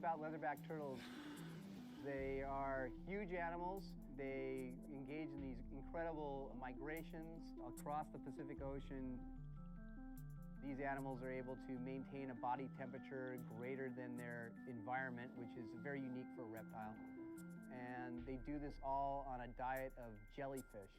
about leatherback turtles. They are huge animals. They engage in these incredible migrations across the Pacific Ocean. These animals are able to maintain a body temperature greater than their environment, which is very unique for a reptile. And they do this all on a diet of jellyfish.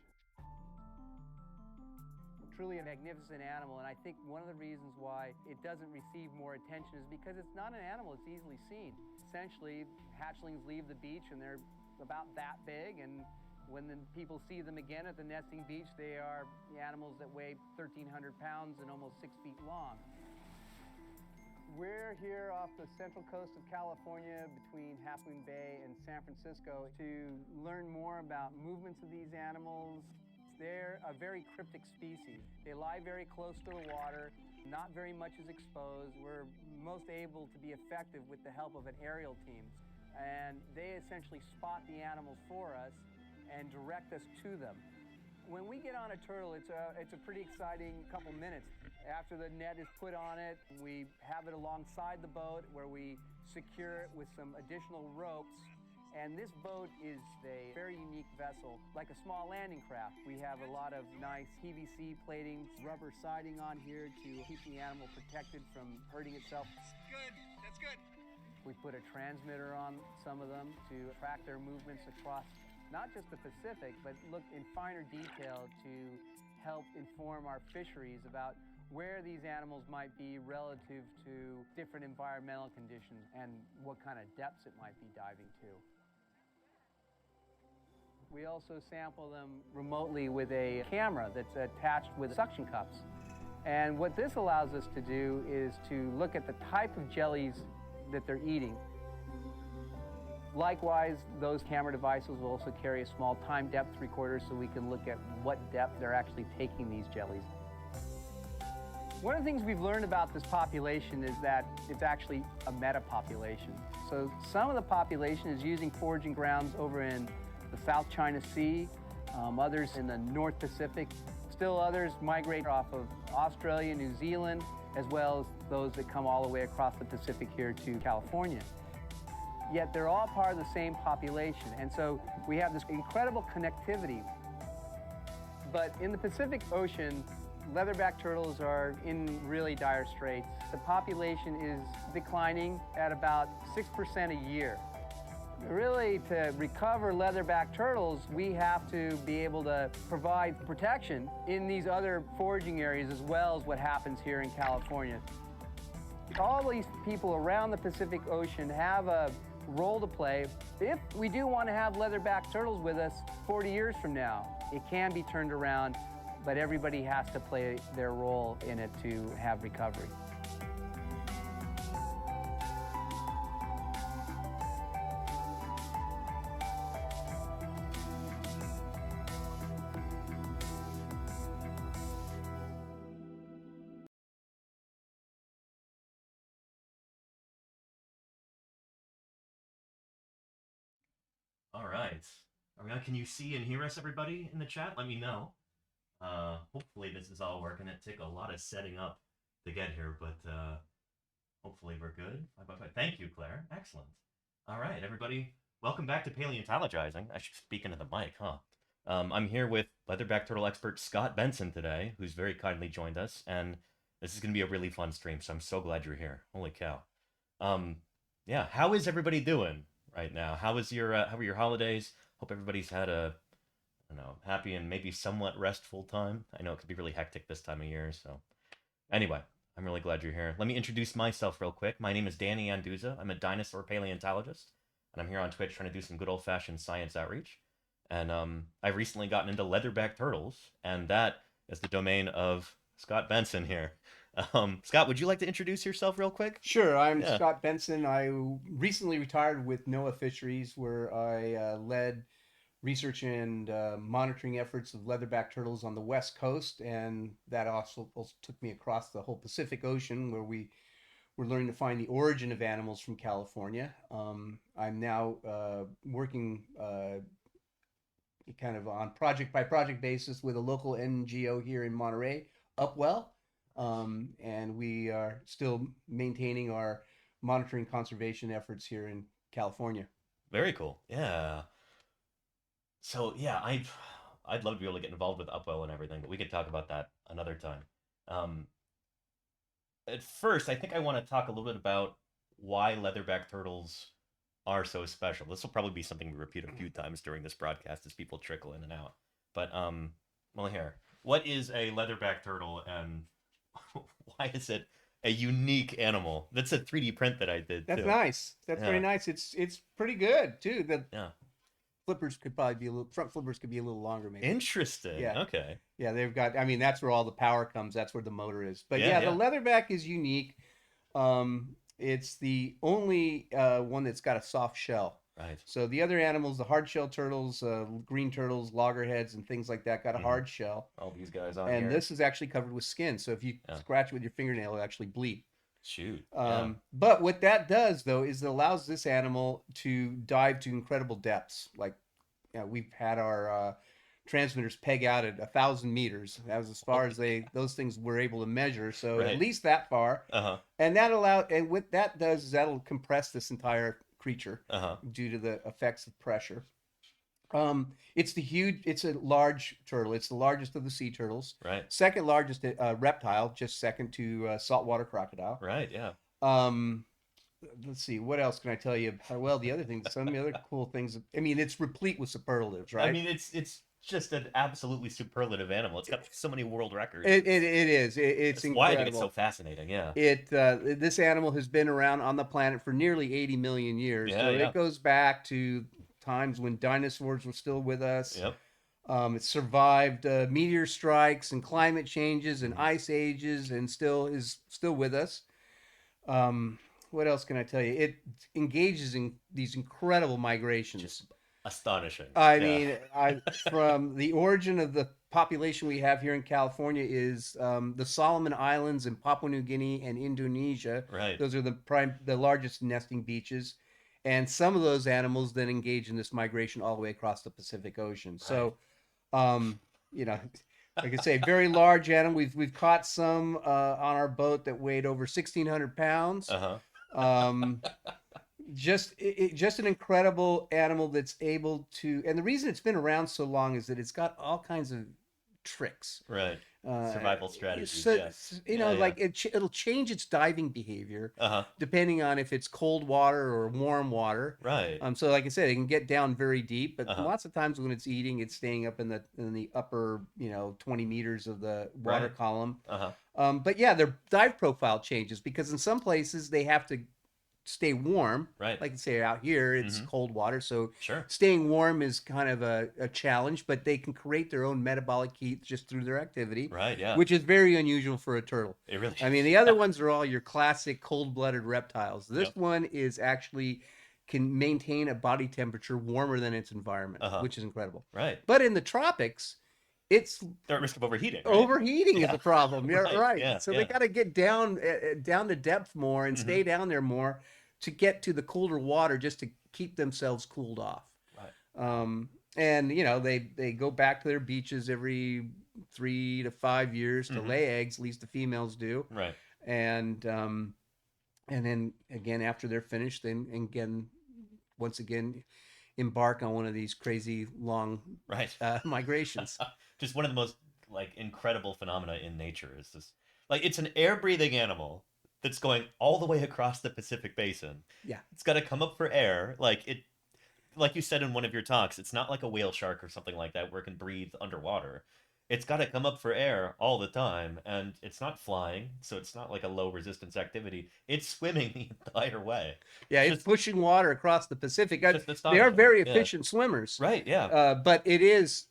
Truly a magnificent animal, and I think one of the reasons why it doesn't receive more attention is because it's not an animal that's easily seen. Essentially, hatchlings leave the beach and they're about that big, and when the people see them again at the nesting beach, they are animals that weigh 1,300 pounds and almost 6 feet long. We're here off the central coast of California between Half Moon Bay and San Francisco to learn more about movements of these animals. They're a very cryptic species. They lie very close to the water, not very much is exposed. We're most able to be effective with the help of an aerial team. And they essentially spot the animals for us and direct us to them. When we get on a turtle, it's a pretty exciting couple minutes. After the net is put on it, we have it alongside the boat where we secure it with some additional ropes. And this boat is a very unique vessel, like a small landing craft. We have a lot of nice PVC plating, rubber siding on here to keep the animal protected from hurting itself. That's good, that's good. We put a transmitter on some of them to track their movements across not just the Pacific, but look in finer detail to help inform our fisheries about where these animals might be relative to different environmental conditions and what kind of depths it might be diving to. We also sample them remotely with a camera that's attached with suction cups. And what this allows us to do is to look at the type of jellies that they're eating. Likewise, those camera devices will also carry a small time depth recorder so we can look at what depth they're actually taking these jellies. One of the things we've learned about this population is that it's actually a meta-population. So some of the population is using foraging grounds over in the South China Sea, others in the North Pacific. Still others migrate off of Australia, New Zealand, as well as those that come all the way across the Pacific here to California. Yet they're all part of the same population, and so we have this incredible connectivity. But in the Pacific Ocean, leatherback turtles are in really dire straits. The population is declining at about 6% a year. Really, to recover leatherback turtles, we have to be able to provide protection in these other foraging areas as well as what happens here in California. All these people around the Pacific Ocean have a role to play. If we do want to have leatherback turtles with us 40 years from now, it can be turned around, but everybody has to play their role in it to have recovery. All right. Can you see and hear us, everybody, in the chat? Let me know. Hopefully this is all working. It took a lot of setting up to get here, but hopefully we're good. Thank you, Claire. Excellent. All right, everybody. Welcome back to Paleontologizing. I should speak into the mic, huh? I'm here with leatherback turtle expert Scott Benson today, who's very kindly joined us, and this is going to be a really fun stream, so I'm so glad you're here. Holy cow. Yeah, how is everybody doing right now? How were your holidays? Hope everybody's had a, happy and maybe somewhat restful time. I know it could be really hectic this time of year, so. Anyway, I'm really glad you're here. Let me introduce myself real quick. My name is Danny Anduza. I'm a dinosaur paleontologist, and I'm here on Twitch trying to do some good old-fashioned science outreach. And I've recently gotten into leatherback turtles, and that is the domain of Scott Benson here. Scott, would you like to introduce yourself real quick? Sure, I'm Scott Benson. I recently retired with NOAA Fisheries, where I led research and monitoring efforts of leatherback turtles on the West Coast, and that also took me across the whole Pacific Ocean, where we were learning to find the origin of animals from California. I'm now working kind of on project-by-project basis with a local NGO here in Monterey, Upwell. And we are still maintaining our monitoring conservation efforts here in California. Very cool. Yeah. So yeah, I'd love to be able to get involved with Upwell and everything, but we could talk about that another time. Um, at first, I think I want to talk a little bit about why leatherback turtles are so special. This will probably be something we repeat a few times during this broadcast as people trickle in and out. But well, here, what is a leatherback turtle, and why is it a unique animal? That's a 3D print that I did That's too. nice. That's very Yeah. nice. It's pretty good too. The Yeah. flippers could probably be a little front flippers could be a little longer maybe. Interesting. Yeah. Okay. Yeah, they've got. I mean, that's where all the power comes. That's where the motor is. But Yeah, yeah, the yeah. leatherback is unique. It's the only one that's got a soft shell. Right. So the other animals, the hard shell turtles, green turtles, loggerheads, and things like that, got a Mhm. hard shell. All these guys on And here. this is actually covered with skin. So if you Yeah. scratch it with your fingernail, it'll actually bleed. Shoot. Yeah. But what that does, though, is it allows this animal to dive to incredible depths. Like, we've had our transmitters peg out at 1,000 meters. That was as far as those things were able to measure. So Right. at least that far. Uh-huh. And what that does is that'll compress this entire creature due to the effects of pressure. It's a large turtle. It's the largest of the sea turtles. Right. Second largest reptile, just second to saltwater crocodile. Right. Yeah. Let's see, what else can I tell you? Well, the other things, some of the other cool things. I mean, it's replete with superlatives, right? I mean, it's just an absolutely superlative animal. It's got so many world records. It is. It's That's incredible. why I think it's so fascinating. Yeah. This animal has been around on the planet for nearly 80 million years. Yeah, So yeah. it goes back to times when dinosaurs were still with us. Yep. It survived meteor strikes and climate changes and Mhm. ice ages, and is still with us. What else can I tell you? It engages in these incredible migrations. Just astonishing. I Yeah. mean, from the origin of the population we have here in California is the Solomon Islands in Papua New Guinea and Indonesia. Right. Those are the largest nesting beaches, and some of those animals then engage in this migration all the way across the Pacific Ocean. So, like I say, very large animal. We've caught some on our boat that weighed over 1,600 pounds. Just an incredible animal that's able to, and the reason it's been around so long is that it's got all kinds of tricks. Right. Survival strategies. So, yeah. like it'll change its diving behavior Uh-huh. depending on if it's cold water or warm water. Right. So like I said, it can get down very deep, but Uh-huh. lots of times when it's eating, it's staying up in the upper 20 meters of the water Right. column. Uh-huh. But yeah, their dive profile changes because in some places they have to stay warm. Right. Like say out here, it's Mhm. cold water, so Sure. staying warm is kind of a challenge. But they can create their own metabolic heat just through their activity, Right. Yeah. which is very unusual for a turtle. It really. I mean, the other ones are all your classic cold-blooded reptiles. This Yep. one is actually can maintain a body temperature warmer than its environment, which is incredible. Right. But in the tropics, it's They're at risk of overheating. Right? overheating is Yeah. a problem. Yeah, Right, right. yeah, So yeah. they got to get down to depth more and stay down there more to get to the colder water just to keep themselves cooled off. Right. And they go back to their beaches every 3 to 5 years to lay eggs. At least the females do. Right. And then again after they're finished, once again embark on one of these crazy long Right. migrations. Just one of the most incredible phenomena in nature is this. It's an air-breathing animal that's going all the way across the Pacific Basin. Yeah. It's got to come up for air. Like you said in one of your talks, it's not like a whale shark or something like that where it can breathe underwater. It's got to come up for air all the time, and it's not flying, so it's not like a low resistance activity. It's swimming the entire way. Yeah, it's pushing water across the Pacific. Just They are astonishing. very Yeah. efficient swimmers. Right, yeah. But it is,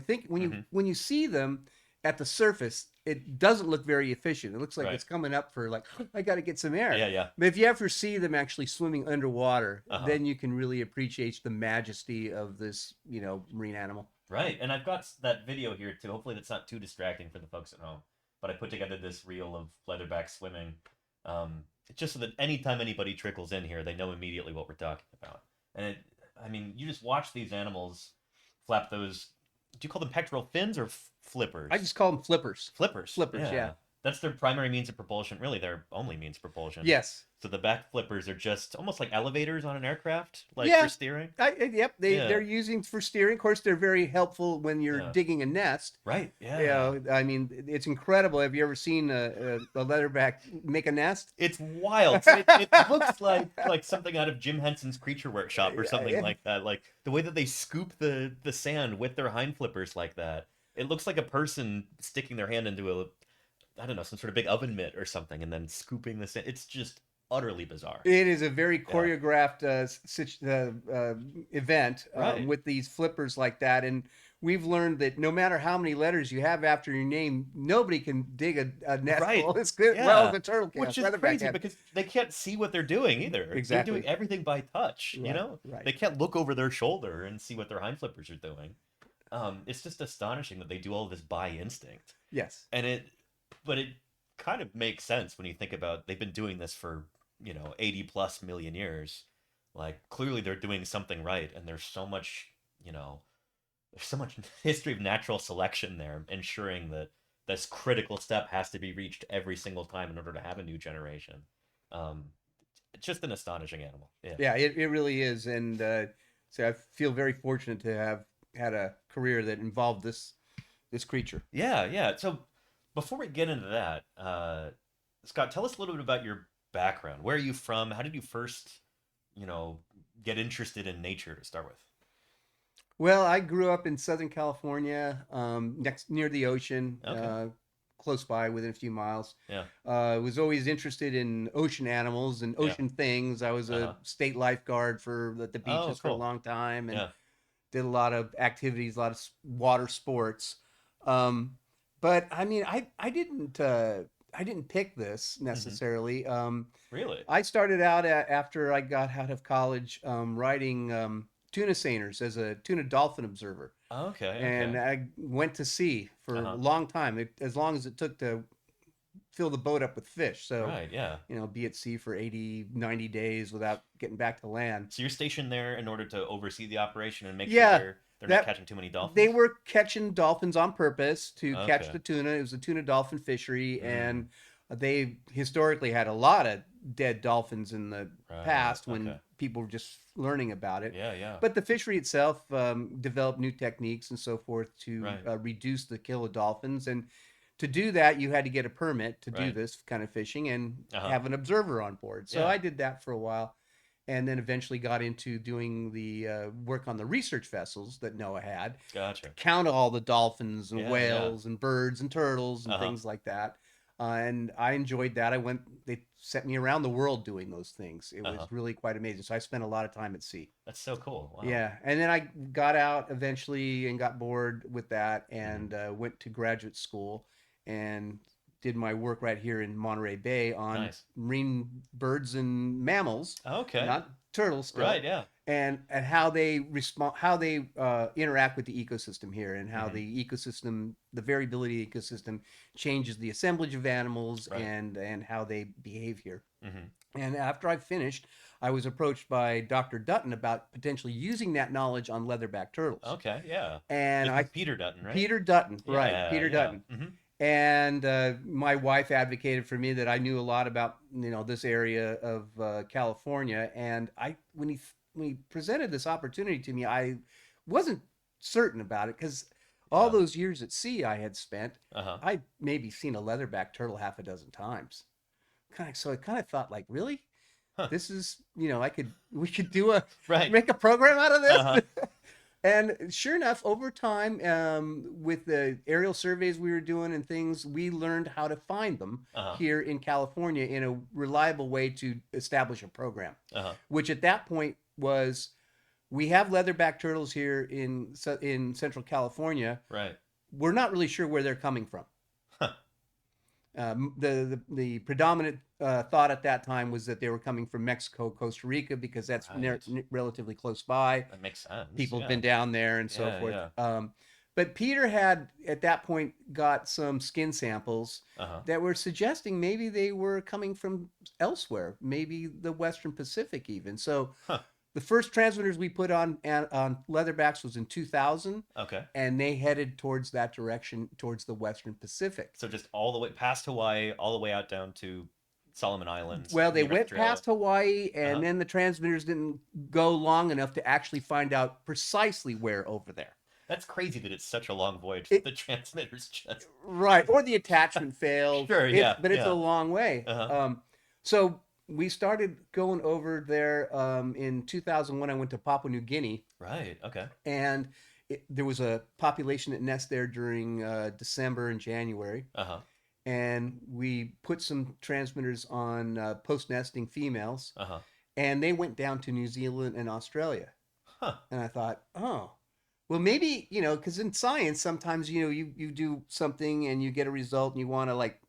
think when you see them at the surface, it doesn't look very efficient. It looks like Right. it's coming up for I got to get some air. Yeah, yeah. But if you ever see them actually swimming underwater, Uh-huh. then you can really appreciate the majesty of this, marine animal. Right, and I've got that video here too. Hopefully that's not too distracting for the folks at home. But I put together this reel of leatherback swimming, just so that anytime anybody trickles in here, they know immediately what we're talking about. And you just watch these animals flap those. Do you call them pectoral fins or flippers? I just call them flippers. Flippers. Flippers, yeah. That's their primary means of propulsion, really their only means of propulsion. Yes. So the back flippers are just almost like elevators on an aircraft, like for Yeah. steering. Yep. Yeah. They're using for steering. Of course, they're very helpful when you're Yeah. digging a nest. Right. Yeah. You know, I mean, it's incredible. Have you ever seen a leatherback make a nest? It's wild. So it looks like something out of Jim Henson's Creature Workshop or something like that. Like the way that they scoop the sand with their hind flippers like that. It looks like a person sticking their hand into a, I don't know, some sort of big oven mitt or something, and then scooping the sand. It's just utterly bizarre. It is a very choreographed event Right. with these flippers like that. And we've learned that no matter how many letters you have after your name, nobody can dig a nest Right. as good Yeah. well as a turtle can. Which is Leatherback crazy can. because they can't see what they're doing either. Exactly. They're doing everything by touch, you Right, know? right. They can't look over their shoulder and see what their hind flippers are doing. It's just astonishing that they do all this by instinct. Yes. But it kind of makes sense when you think about they've been doing this for, 80 plus million years. Like clearly they're doing something right, and there's so much history of natural selection there, ensuring that this critical step has to be reached every single time in order to have a new generation. It's just an astonishing animal. Yeah. Yeah, it really is. And so I feel very fortunate to have had a career that involved this creature. Yeah, yeah. So before we get into that, Scott, tell us a little bit about your background. Where are you from? How did you first, get interested in nature to start with? Well, I grew up in Southern California, near the ocean, Okay. close by, within a few miles. Yeah. Was always interested in ocean animals and Yeah. ocean things. I was Uh-huh. a state lifeguard at the Oh, beaches for a cool. long time, and Yeah. did a lot of activities, a lot of water sports. But I mean, I didn't pick this necessarily. Really? I started out after I got out of college, writing tuna seiners as a tuna dolphin observer, Okay, and okay. I went to sea for a Uh-huh. long time, as long as it took to fill the boat up with fish. So, Right, yeah. be at sea for 80, 90 days without getting back to land. So you're stationed there in order to oversee the operation and make sure Yeah, they're not that catching too many dolphins? they were catching dolphins on purpose to catch Okay. the tuna. It was a tuna dolphin fishery, Mm. and they historically had a lot of dead dolphins in the Right, past when okay. people were just learning about it. Yeah, yeah. But the fishery itself developed new techniques and so forth to Right. reduce the kill of dolphins. And to do that, you had to get a permit to do Right. this kind of fishing and Uh-huh. have an observer on board. So Yeah. I did that for a while, and then eventually got into doing the work on the research vessels that NOAA had, Gotcha. count all the dolphins and Yeah, yeah. whales and birds and turtles and Uh-huh. things like that. And I enjoyed that. They sent me around the world doing those things. It Uh-huh. was really quite amazing. So I spent a lot of time at sea. That's so cool. Wow. Yeah. And then I got out eventually and got bored with that, Mm-hmm. and went to graduate school and did my work right here in Monterey Bay on Nice. marine birds and mammals, Okay. not turtles still, Right, yeah. and how they respond, how they interact with the ecosystem here, and how Mhm. the ecosystem, the variability of the ecosystem, changes the assemblage of animals, Right. and how they behave here. Mm-hmm. And after I finished, I was approached by Dr. Dutton about potentially using that knowledge on leatherback turtles. Okay, yeah. And This I is Peter Dutton, right? Peter Dutton, right? Yeah, Peter yeah. Dutton. Mm-hmm. And my wife advocated for me that I knew a lot about this area of California. And when he presented this opportunity to me, I wasn't certain about it, because all Yeah. those years at sea I had spent, Uh-huh. I'd maybe seen a leatherback turtle half a dozen times. So I kind of thought, like, really, Huh. this is we could Right. make a program out of this. Uh-huh. And sure enough, over time, with the aerial surveys we were doing and things, we learned how to find them Uh-huh. here in California in a reliable way to establish a program, Uh-huh. which at that point was, we have leatherback turtles here in Central California. Right. We're not really sure where they're coming from. Huh. The predominant thought at that time was that they were coming from Mexico, Costa Rica, because that's Right. relatively close by. That makes sense. People have yeah. been down there and so Yeah, forth. yeah. But Peter had at that point got some skin samples Uh-huh. that were suggesting maybe they were coming from elsewhere, maybe the Western Pacific even. So Huh. The first transmitters we put on leatherbacks was in 2000, Okay. and they headed towards that direction, towards the Western Pacific. So just all the way past Hawaii, all the way out down to Solomon Islands. Well, they near went Australia. past Hawaii, and Uh-huh. then the transmitters didn't go long enough to actually find out precisely where over there. That's crazy that it's such a long voyage. It- The transmitters just Right, or the attachment failed. Sure, yeah, But it's yeah. a long way. Uh-huh. So we started going over there in 2001. I went to Papua New Guinea, Right. Okay. and there was a population that nests there during December and January. Uh-huh. And we put some transmitters on post-nesting females, Uh-huh. and they went down to New Zealand and Australia. Huh. And I thought, oh, well, maybe, because in science, sometimes, you do something and you get a result and you want to, like,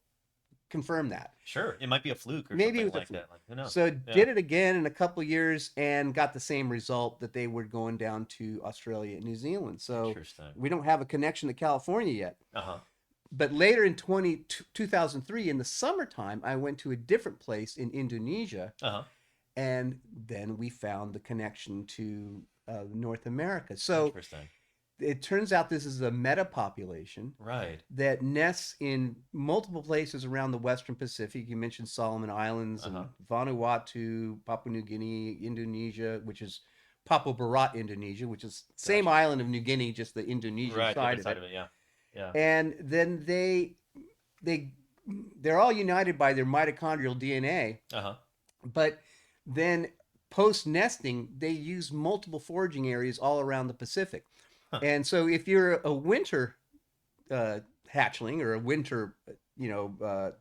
confirm that. Sure. It might be a fluke or Maybe it something was a like fluke. that. Like, who knows? So Yeah. did it again in a couple of years and got the same result, that they were going down to Australia and New Zealand. So Interesting. we don't have a connection to California yet. Uh-huh. But later in 2003, in the summertime, I went to a different place in Indonesia, Uh-huh. and then we found the connection to North America. So Interesting. it turns out this is a meta-population Right. that nests in multiple places around the Western Pacific. You mentioned Solomon Islands Uh-huh. and Vanuatu, Papua New Guinea, Indonesia, which is Papua Barat, Indonesia, which is same Gotcha. island of New Guinea, just the Indonesian Right. The side other of side it. of it. Yeah. Yeah. And then they're all united by their mitochondrial DNA, Uh-huh. but then post nesting they use multiple foraging areas all around the Pacific. Huh. And so if you're a winter hatchling or a winter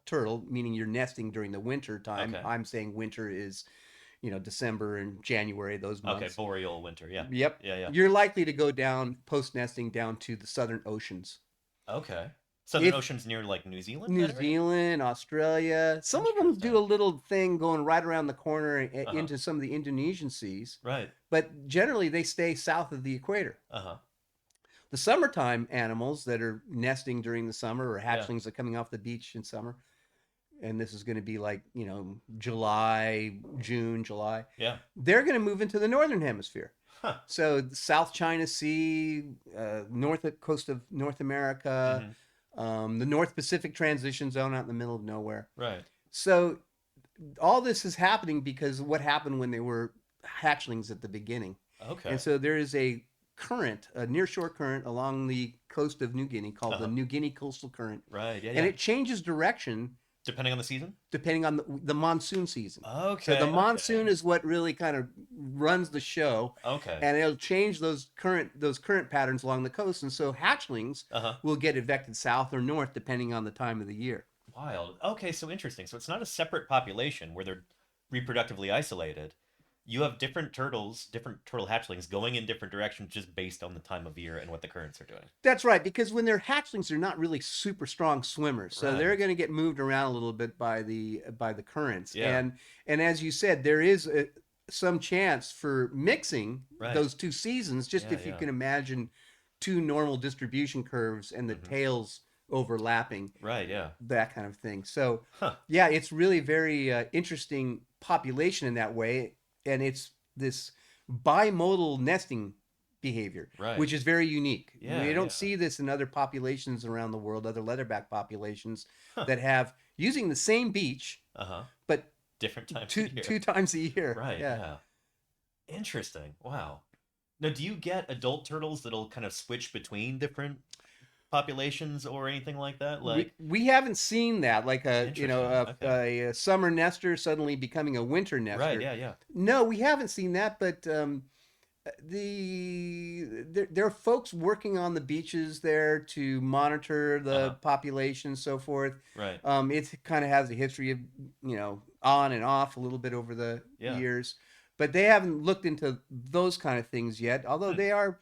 turtle, meaning you're nesting during the winter time, Okay. I'm saying winter is December and January, those months. Okay. Boreal winter. Yeah. Yep. Yeah. Yeah. You're likely to go down post nesting down to the southern oceans. Okay. Southern Ocean's near like New Zealand? New that area? Zealand, Australia. Some of them do a Interesting. little thing going right around the corner Uh-huh. into some of the Indonesian seas, Right. but generally they stay south of the equator. Uh-huh. The summertime animals that are nesting during the summer, or Yeah. hatchlings that are coming off the beach in summer, and this is going to be like, July, June, July, Yeah. they're going to move into the northern hemisphere. Huh. So the South China Sea, north coast of North America, the North Pacific transition zone out in the middle of nowhere. Right. So all this is happening because of what happened when they were hatchlings at the beginning. Okay. And so there is a current, a nearshore current along the coast of New Guinea called the Uh-huh. New Guinea Coastal Current. Right. Yeah. And Yeah. it changes direction Depending on the season? depending on the monsoon season. Okay. So the monsoon okay. is what really kind of runs the show. Okay. And it'll change those current patterns along the coast. And so hatchlings Uh-huh. will get evicted south or north depending on the time of the year. Wild. Okay, so interesting. So it's not a separate population where they're reproductively isolated. You have different turtle hatchlings going in different directions just based on the time of year and what the currents are doing. That's right, because when they're hatchlings, they're not really super strong swimmers, so they're Right. going to get moved around a little bit by the currents. Yeah. And as you said, there is some chance for mixing Right. those two seasons. Just Yeah, if you yeah. can imagine two normal distribution curves and the Mhm. tails overlapping, Right, yeah. that kind of thing. So Huh. yeah, it's really very interesting population in that way, and it's this bimodal nesting behavior, Right. which is very unique. Yeah, You don't yeah. see this in other populations around the world, other leatherback populations Huh. that have using the same beach, Uh-huh. but Different times two of year. two times a year. Right, yeah. Interesting. Wow. Now, do you get adult turtles that'll kind of switch between different populations or anything like that? Like, we haven't seen that, like Interesting, a summer nester suddenly becoming a winter nester. right, yeah, yeah. No, we haven't seen that, but there are folks working on the beaches there to monitor the Uh-huh. population and so forth. Right. It kind of has a history of on and off a little bit over the Yeah. years, but they haven't looked into those kind of things yet. Although Hmm.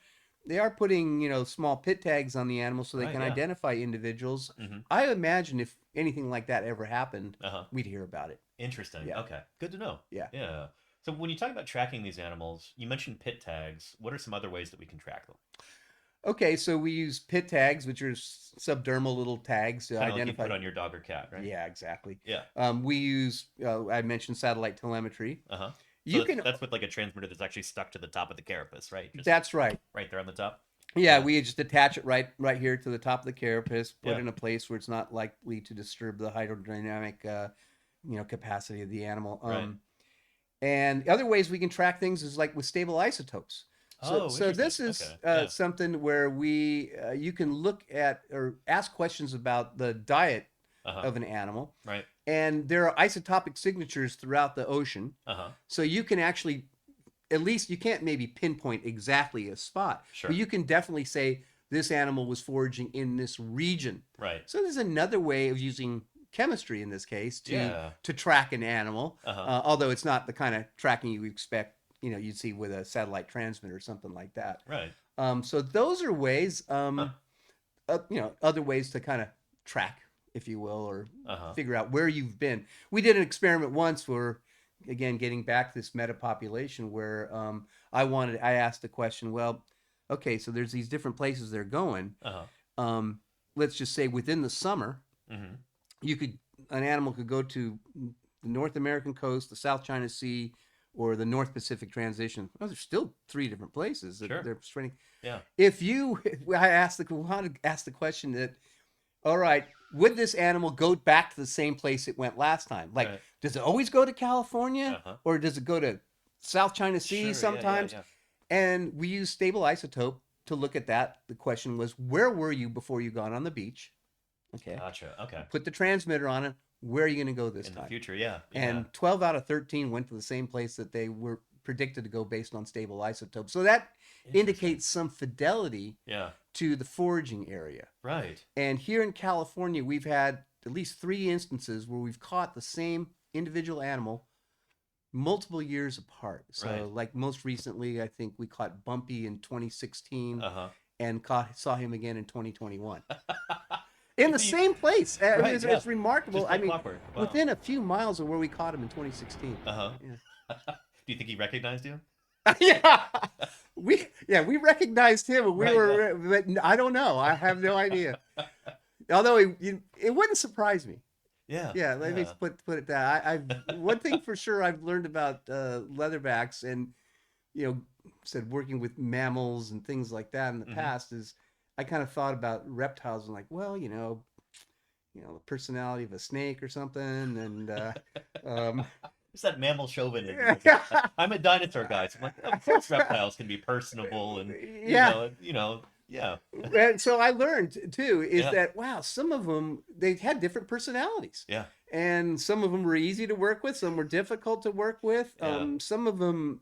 they are putting small pit tags on the animals so they Right, can yeah. identify individuals. Mhm. I imagine if anything like that ever happened, Uh-huh. we'd hear about it. Interesting. Yeah. Okay. Good to know. Yeah. Yeah. So when you talk about tracking these animals, you mentioned pit tags. What are some other ways that we can track them? Okay, so we use pit tags, which are subdermal little tags to Kind of like you identify. put on your dog or cat, right? Yeah, exactly. Yeah. We use, I mentioned satellite telemetry. Uh-huh. You can. That's with like a transmitter that's actually stuck to the top of the carapace, right? Just That's right. right there on the top. Yeah, we just attach it right here to the top of the carapace, put Yeah. it in a place where it's not likely to disturb the hydrodynamic, capacity of the animal. Right. And other ways we can track things is like with stable isotopes. So this is Okay. Yeah. something where you can look at or ask questions about the diet of an animal. Right. And there are isotopic signatures throughout the ocean. So you can actually, at least you can't maybe pinpoint exactly a spot, but you can definitely say this animal was foraging in this region. Right. So there's another way of using chemistry in this case to track an animal, although it's not the kind of tracking you expect, you'd see with a satellite transmitter or something like that. Right. So those are ways, other ways to kind of track, if you will, or figure out where you've been. We did an experiment once where, again, getting back to this metapopulation, where I asked the question, well, okay, so there's these different places they're going. Let's just say within the summer, an animal could go to the North American coast, the South China Sea, or the North Pacific transition. Well, there's still 3 different places that they're spreading. Yeah. I wanted to ask the question that, all right, would this animal go back to the same place it went last time? Like, does it always go to California, or does it go to South China Sea sometimes? And we use stable isotope to look at that. The question was, where were you before you got on the beach? Okay. Gotcha. Okay. Put the transmitter on it. Where are you going to go this time? In the future, yeah. And 12 out of 13 went to the same place that they were predicted to go based on stable isotopes. So that indicates some fidelity to the foraging area. Right. And here in California, we've had at least 3 instances where we've caught the same individual animal multiple years apart. So like most recently, I think we caught Bumpy in 2016 and saw him again in 2021. In the same place. It's remarkable. Just like I mean, clockwork. Wow. within a few miles of where we caught him in 2016. Do you think he recognized you? we recognized him. But I don't know. I have no idea. Although it wouldn't surprise me. Yeah. Let me put it that. I've one thing for sure I've learned about leatherbacks, and said working with mammals and things like that in the past, is I kind of thought about reptiles and like, well, the personality of a snake or something, and it's that mammal chauvinism. I'm a dinosaur guy, so I'm like, of course reptiles can be personable, and And so I learned too is that some of them, they had different personalities. And some of them were easy to work with, some were difficult to work with. Some of them,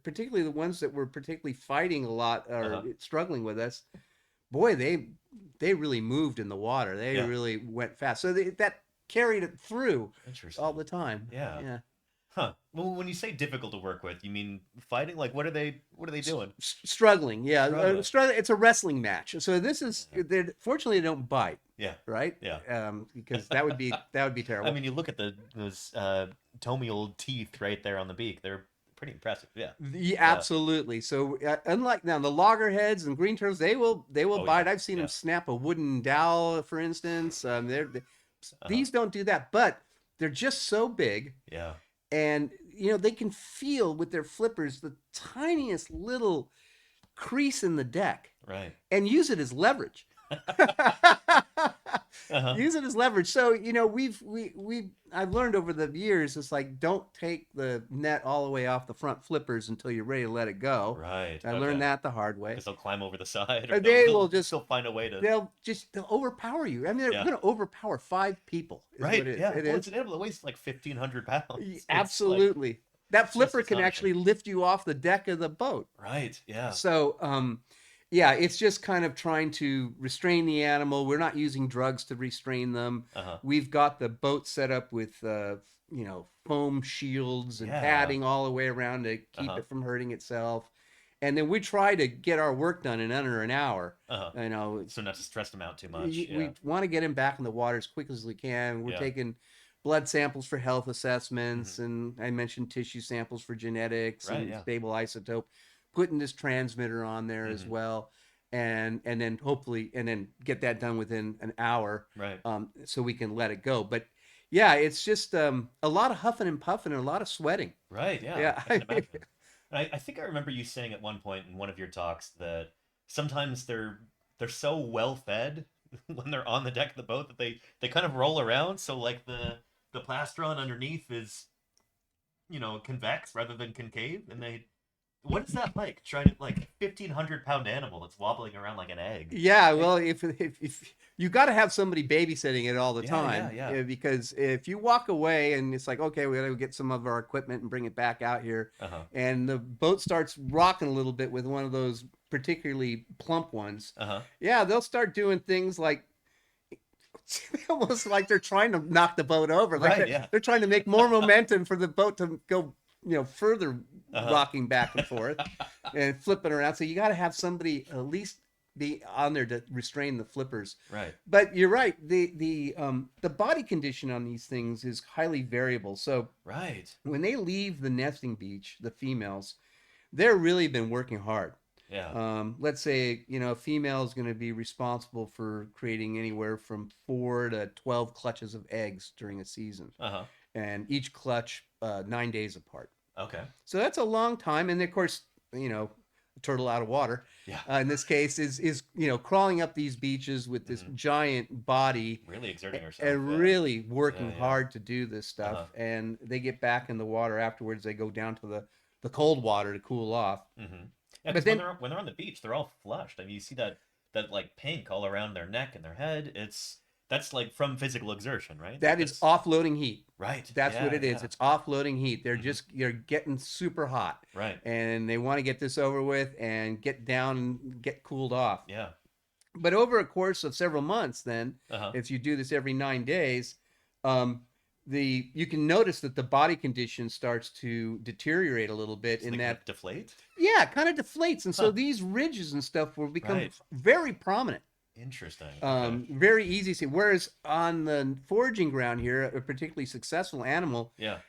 particularly the ones that were particularly fighting a lot or struggling with us, boy, they really moved in the water. They really went fast. So that carried it through all the time. Yeah. Huh. Well, when you say difficult to work with, you mean fighting? Like, what are they doing? Struggling. Yeah. It's a wrestling match. So this is, fortunately, they don't bite. Right. Because that would be terrible. I mean, you look at those tomial teeth right there on the beak. They're pretty impressive. Absolutely. So unlike now the loggerheads and green turtles, they will bite. I've seen them snap a wooden dowel, for instance. These don't do that, but they're just so big. And they can feel with their flippers the tiniest little crease in the deck, and use it as leverage. Use it as leverage. So I've learned over the years, it's like, don't take the net all the way off the front flippers until you're ready to let it go. I learned that the hard way. Because they'll climb over the side, or they'll find a way to. They'll overpower you. I mean, they're going to overpower 5 people. It's an animal that weighs like 1,500 pounds. Absolutely. That flipper can actually lift you off the deck of the boat. So, it's just kind of trying to restrain the animal. We're not using drugs to restrain them. We've got the boat set up with, foam shields and padding all the way around to keep it from hurting itself. And then we try to get our work done in under an hour. So not to stress them out too much. We want to get him back in the water as quick as we can. We're taking blood samples for health assessments, and I mentioned tissue samples for genetics and stable isotope. Putting this transmitter on there as well, and then hopefully get that done within an hour, so we can let it go. But Yeah, it's just a lot of huffing and puffing and a lot of sweating. Right, yeah, Yeah. I can imagine. I think I remember you saying at one point in one of your talks that sometimes they're so well fed when they're on the deck of the boat that they kind of roll around. So like the plastron underneath is, convex rather than concave, and they what is that like? Trying to like 1,500 pound animal that's wobbling around like an egg. Yeah, Like, well, if you got to have somebody babysitting it all the yeah, yeah, time, yeah. because if you walk away and it's like, okay, we got to get some of our equipment and bring it back out here, Uh-huh. and the boat starts rocking a little bit with one of those particularly plump ones, Uh-huh. yeah, they'll start doing things like almost like they're trying to knock the boat over, like Right, yeah. they're trying to make more momentum for the boat to go, further Uh-huh. rocking back and forth and flipping around. So you got to have somebody at least be on there to restrain the flippers. Right. But you're right. The body condition on these things is highly variable. So Right. when they leave the nesting beach, the females, they're really been working hard. Yeah. Let's say, a female is going to be responsible for creating anywhere from 4 to 12 clutches of eggs during a season, Uh-huh. and each clutch 9 days apart. Okay. So that's a long time. And of course, a turtle out of water, Yeah. in this case, is crawling up these beaches with this giant body Really exerting herself. and Yeah. really working Yeah, yeah. hard to do this stuff. Uh-huh. And they get back in the water afterwards. They go down to the cold water to cool off. Mm-hmm. Yeah, But because then when they're on the beach, they're all flushed. I mean, you see that like pink all around their neck and their head. That's like from physical exertion, right? that is offloading heat. Right. That's Yeah, what it is. yeah. It's offloading heat. They're Mhm. you're getting super hot, Right. and they want to get this over with and get down and get cooled off. Yeah. But over a course of several months, then, Uh-huh. if you do this every 9 days, um, you can notice that the body condition starts to deteriorate a little bit. So In they kind that, of deflate? yeah, it kind of deflates, and so Huh. these ridges and stuff will become Right. very prominent. Interesting. Okay. Very easy to see. Whereas on the foraging ground here, a particularly successful animal, Yeah.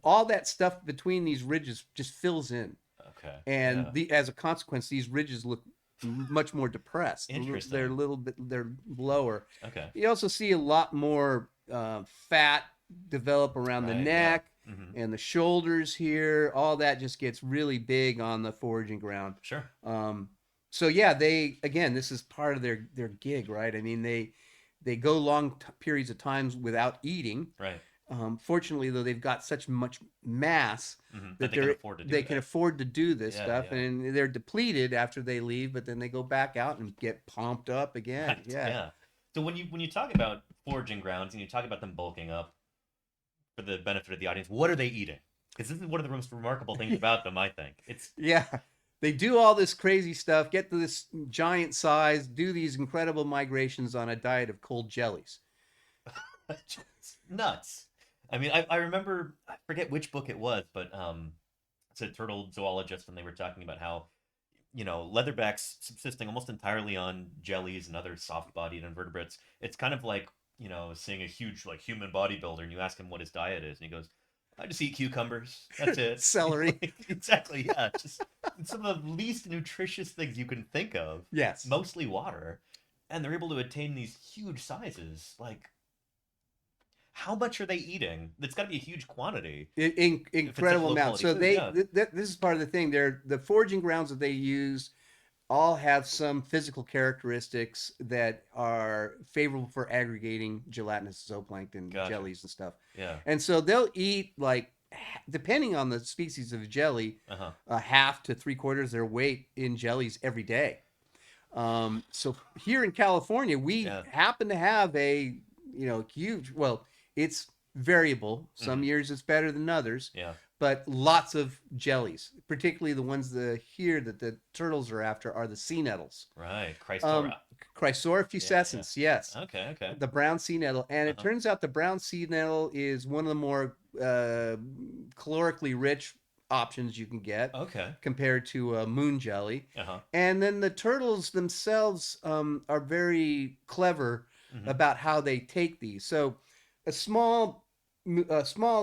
all that stuff between these ridges just fills in, Okay. and Yeah. as a consequence, these ridges look much more depressed. Interesting. They're a little bit, they're lower. Okay. You also see a lot more fat develop around the Right, yeah. neck Mhm. and the shoulders here. All that just gets really big on the foraging ground. Sure. So yeah, this is part of their gig, right? I mean, they go long periods of times without eating. Right. Fortunately, though, they've got such much mass Mhm. that That they can afford to do they can that. afford to do this Yeah, stuff, yeah. and they're depleted after they leave, but then they go back out and get pumped up again. Right. Yeah. Yeah. So when you talk about foraging grounds and you talk about them bulking up for the benefit of the audience, what are they eating? Because this is one of the most remarkable things about them, I think. It's Yeah. They do all this crazy stuff, get to this giant size, do these incredible migrations on a diet of cold jellies. just nuts. I mean, I remember, I forget which book it was, but it's a turtle zoologist, and they were talking about how, leatherbacks subsisting almost entirely on jellies and other soft-bodied invertebrates. It's kind of like, seeing a huge like human bodybuilder, and you ask him what his diet is, and he goes, I just eat cucumbers. That's it. Celery. Exactly, yeah. Just some of the least nutritious things you can think of. Yes. Mostly water. And they're able to attain these huge sizes. Like, how much are they eating? It's got to be a huge quantity. Incredible amount. So food, yeah. this is part of the thing. The foraging grounds that they use all have some physical characteristics that are favorable for aggregating gelatinous zooplankton, Gotcha. jellies and stuff. Yeah. And so they'll eat, like, depending on the species of jelly, Uh-huh. half to 3/4 their weight in jellies every day. So here in California, we Yeah. happen to have a huge. Well, it's variable. Some Mhm. years it's better than others. Yeah. But lots of jellies, particularly the ones here that the turtles are after, are the sea nettles. Right. Chrysora. Chrysora fuscescens, yes. Okay, okay. The brown sea nettle. And it turns out the brown sea nettle is one of the more calorically rich options you can get Okay. compared to moon jelly. Uh-huh. And then the turtles themselves are very clever Mhm. about how they take these. So a small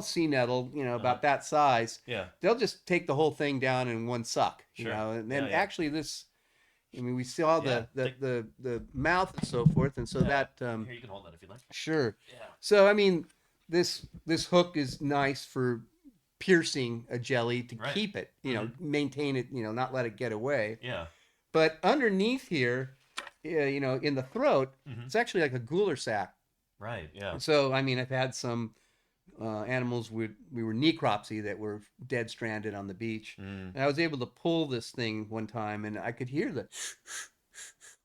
sea nettle, about that size, Yeah. they'll just take the whole thing down in one suck. Sure. And then Yeah, yeah. actually we saw Yeah, the mouth and so forth, and so Yeah. that Here, you can hold that if you'd like. sure. Yeah. So I mean, this hook is nice for piercing a jelly to Right. keep it, maintain it, not let it get away. Yeah. But underneath here, in the throat, Mm-hmm. it's actually like a Gular sac. Right. Yeah. So, I mean, I've had some animals we were necropsy that were dead stranded on the beach. Mm. And I was able to pull this thing one time, and I could hear the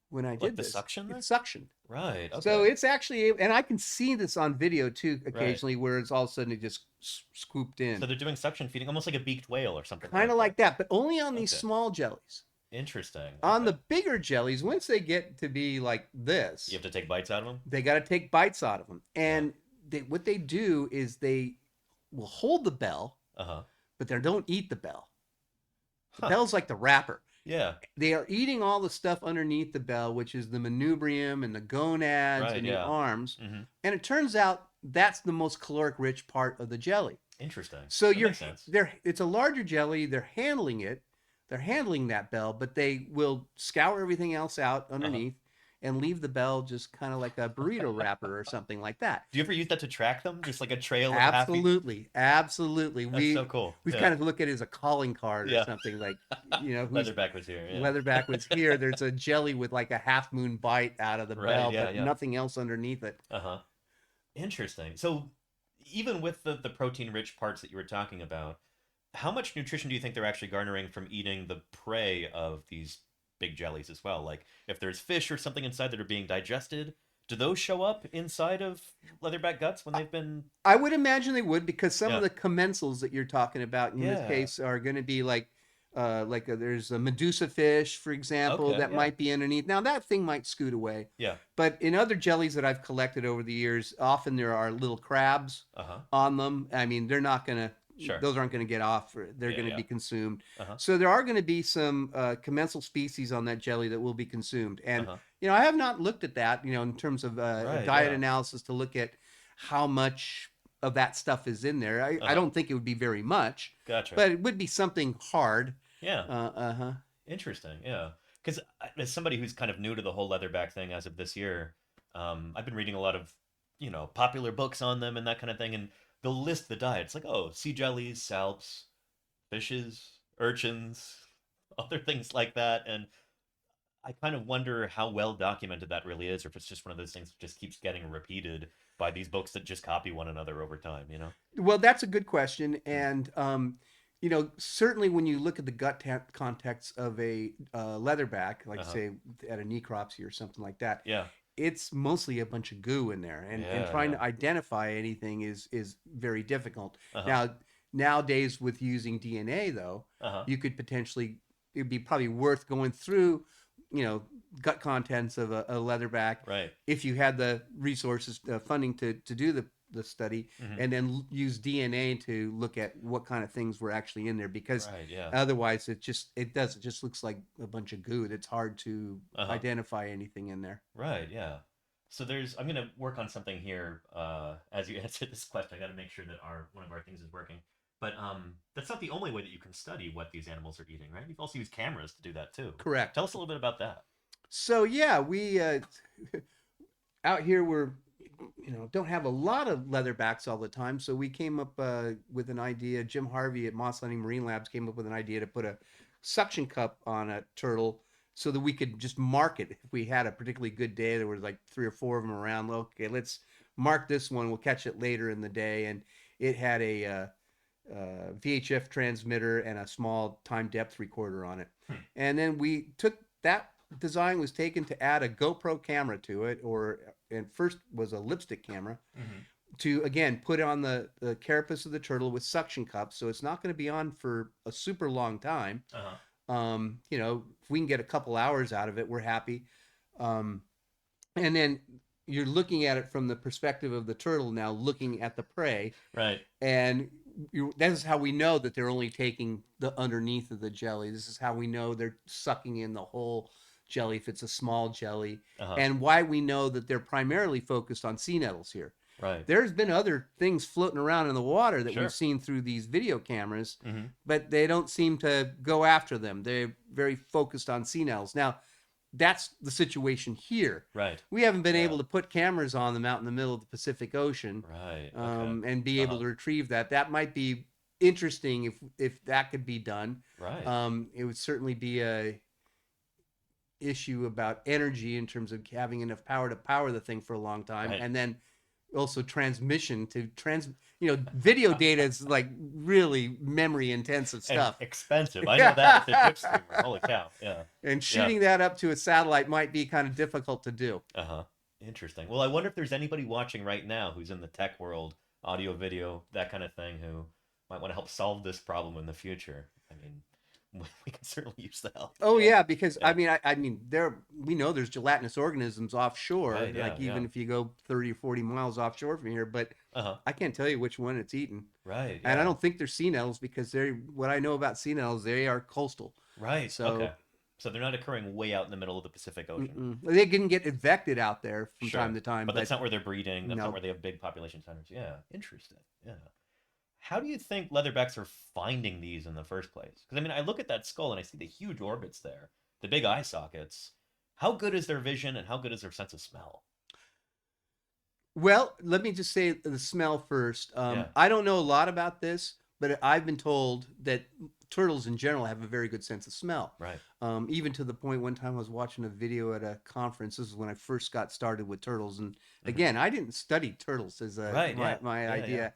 when I Like did the this. suction there? It's suction. Right. Okay. So it's actually, and I can see this on video too Right. occasionally, where it's all of a sudden it just scooped So in, they're doing suction feeding, almost like a beaked whale or something. kind of like that, but only on these Okay. small jellies. Interesting. On Okay. the bigger jellies, once they get to be like this, You have to take bites out of them. they got to take bites out of them. And what they do is they will hold the bell, Uh-huh. but they don't eat the bell. The Huh. bell's like the wrapper. Yeah. They are eating all the stuff underneath the bell, which is the manubrium and the gonads Right, and yeah. the arms. Mm-hmm. And it turns out that's the most caloric rich part of the jelly. Interesting. So That makes sense. it's a larger jelly. They're handling it. They're handling that bell, but they will scour everything else out underneath and leave the bell just kind of like a burrito wrapper or something like that. Do you ever use that to track them? Just like a trail of Absolutely. Absolutely. That's so cool. We kind of look at it as a calling card or Yeah. something, like, who's Leatherback was here. Yeah. Leatherback was here. There's a jelly with like a half moon bite out of the Right, bell, yeah, but yeah. nothing else underneath it. Uh-huh. Interesting. So even with the protein rich parts that you were talking about, how much nutrition do you think they're actually garnering from eating the prey of these big jellies as well? Like if there's fish or something inside that are being digested, do those show up inside of leatherback guts when they've been... I would imagine they would, because some Yeah. of the commensals that you're talking about in this Yeah. case are going to be like there's a Medusa fish, for example, Okay, that yeah. might be underneath. Now that thing might scoot away. Yeah. But in other jellies that I've collected over the years, often there are little crabs Uh-huh. on them. I mean, they're not going to, Sure. those aren't going to get off. They're Yeah, going to yeah. be consumed. Uh-huh. So there are going to be some commensal species on that jelly that will be consumed. And, Uh-huh. I have not looked at that, in terms of a Right, diet yeah. analysis to look at how much of that stuff is in there. I Uh-huh. don't think it would be very much, Gotcha. but it would be something hard. Yeah. Interesting. Yeah. Because as somebody who's kind of new to the whole leatherback thing as of this year, I've been reading a lot of, popular books on them and that kind of thing, and they'll list the diets like, oh, sea jellies, salps, fishes, urchins, other things like that, and I kind of wonder how well documented that really is, or if it's just one of those things that just keeps getting repeated by these books that just copy one another over time, Well, that's a good question. And, certainly when you look at the gut context of a leatherback, like Uh-huh. say at a necropsy or something like that, Yeah. it's mostly a bunch of goo in there, and Yeah, trying yeah. to identify anything is very difficult. Uh-huh. Now, nowadays with using DNA though, Uh-huh. you could potentially, it'd be probably worth going through, gut contents of a leatherback, Right. if you had the resources, funding to do the study, Mhm. and then use DNA to look at what kind of things were actually in there, because Right. Yeah. otherwise it just looks like a bunch of goo. It's hard to Uh-huh. identify anything in there. Right, yeah. So I'm going to work on something here as you answer this question. I got to make sure that one of our things is working. But that's not the only way that you can study what these animals are eating, right? You've also used cameras to do that too. Correct. Tell us a little bit about that. So yeah, we out here we're don't have a lot of leatherbacks all the time, so we came up with an idea. Jim Harvey at Moss Landing Marine Labs came up with an idea to put a suction cup on a turtle so that we could just mark it. If we had a particularly good day, there was like 3 or 4 of them around. Okay, let's mark this one. We'll catch it later in the day. And it had a VHF transmitter and a small time depth recorder on it. And then we took that design was taken to add a GoPro camera to it, and first was a lipstick camera, to again put on the carapace of the turtle with suction cups, so it's not going to be on for a super long time. If we can get a couple hours out of it, we're happy. And then you're looking at it from the perspective of the turtle now, looking at the prey, Right. and that is how we know that they're only taking the underneath of the jelly. This is how we know they're sucking in the whole jelly if it's a small jelly, and why we know that they're primarily focused on sea nettles here. Right. There's been other things floating around in the water that Sure. we've seen through these video cameras, but they don't seem to go after them. They're very focused on sea nettles. Now, that's the situation here. Right. We haven't been Yeah. able to put cameras on them out in the middle of the Pacific Ocean, Right. Okay. and be able to retrieve that. That might be interesting if that could be done. Right. It would certainly be a issue about energy in terms of having enough power to power the thing for a long time, Right. and then also transmission to video data is like really memory intensive stuff. And expensive. I know that with the chip streamer. Holy cow. Yeah. And shooting that up to a satellite might be kind of difficult to do. Uh-huh. Interesting. Well, I wonder if there's anybody watching right now who's in the tech world, audio, video, that kind of thing, who might want to help solve this problem in the future. I mean, we can certainly use the help. Oh yeah, because I mean we know there's gelatinous organisms offshore, Right, yeah, even if you go 30 or 40 miles offshore from here, but I can't tell you which one it's eaten. Right. And I don't think they're sea nettles, because what I know about sea nettles, they are coastal. Right. So okay. So they're not occurring way out in the middle of the Pacific Ocean. They can get infected out there from Sure. time to time, But that's not where they're breeding. That's No. not where they have big population centers. Yeah. Interesting. Yeah. How do you think leatherbacks are finding these in the first place? Because I mean, I look at that skull and I see the huge orbits there, the big eye sockets. How good is their vision and how good is their sense of smell? Well, let me just say the smell first. I don't know a lot about this, but I've been told that turtles in general have a very good sense of smell. Right. Even to the point one time I was watching a video at a conference. This is when I first got started with turtles. And again, I didn't study turtles as my idea.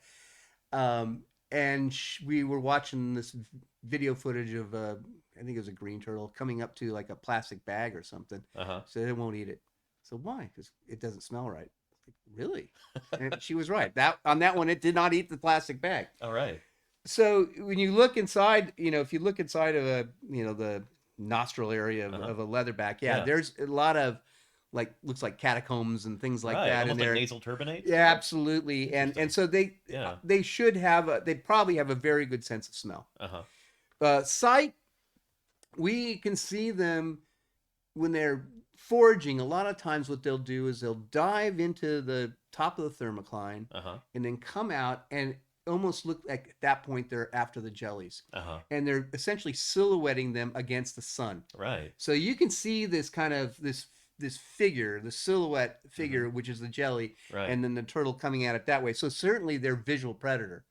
Yeah. And we were watching this video footage of I think it was a green turtle coming up to like a plastic bag or something. So they won't eat it. So why? Because it doesn't smell right. Like, really? And she was right. On that one, it did not eat the plastic bag. All right. So when you look inside, if you look inside of the nostril area of a leatherback, there's a lot of looks like catacombs and things like that. Almost in there. like nasal turbinates? Yeah, absolutely. And so they should have they probably have a very good sense of smell. Sight, we can see them when they're foraging. A lot of times what they'll do is they'll dive into the top of the thermocline and then come out and almost look like at that point they're after the jellies. And they're essentially silhouetting them against the sun. Right. So you can see this kind of this figure, the silhouette figure, which is the jelly, and then the turtle coming at it that way. So certainly they're visual predator.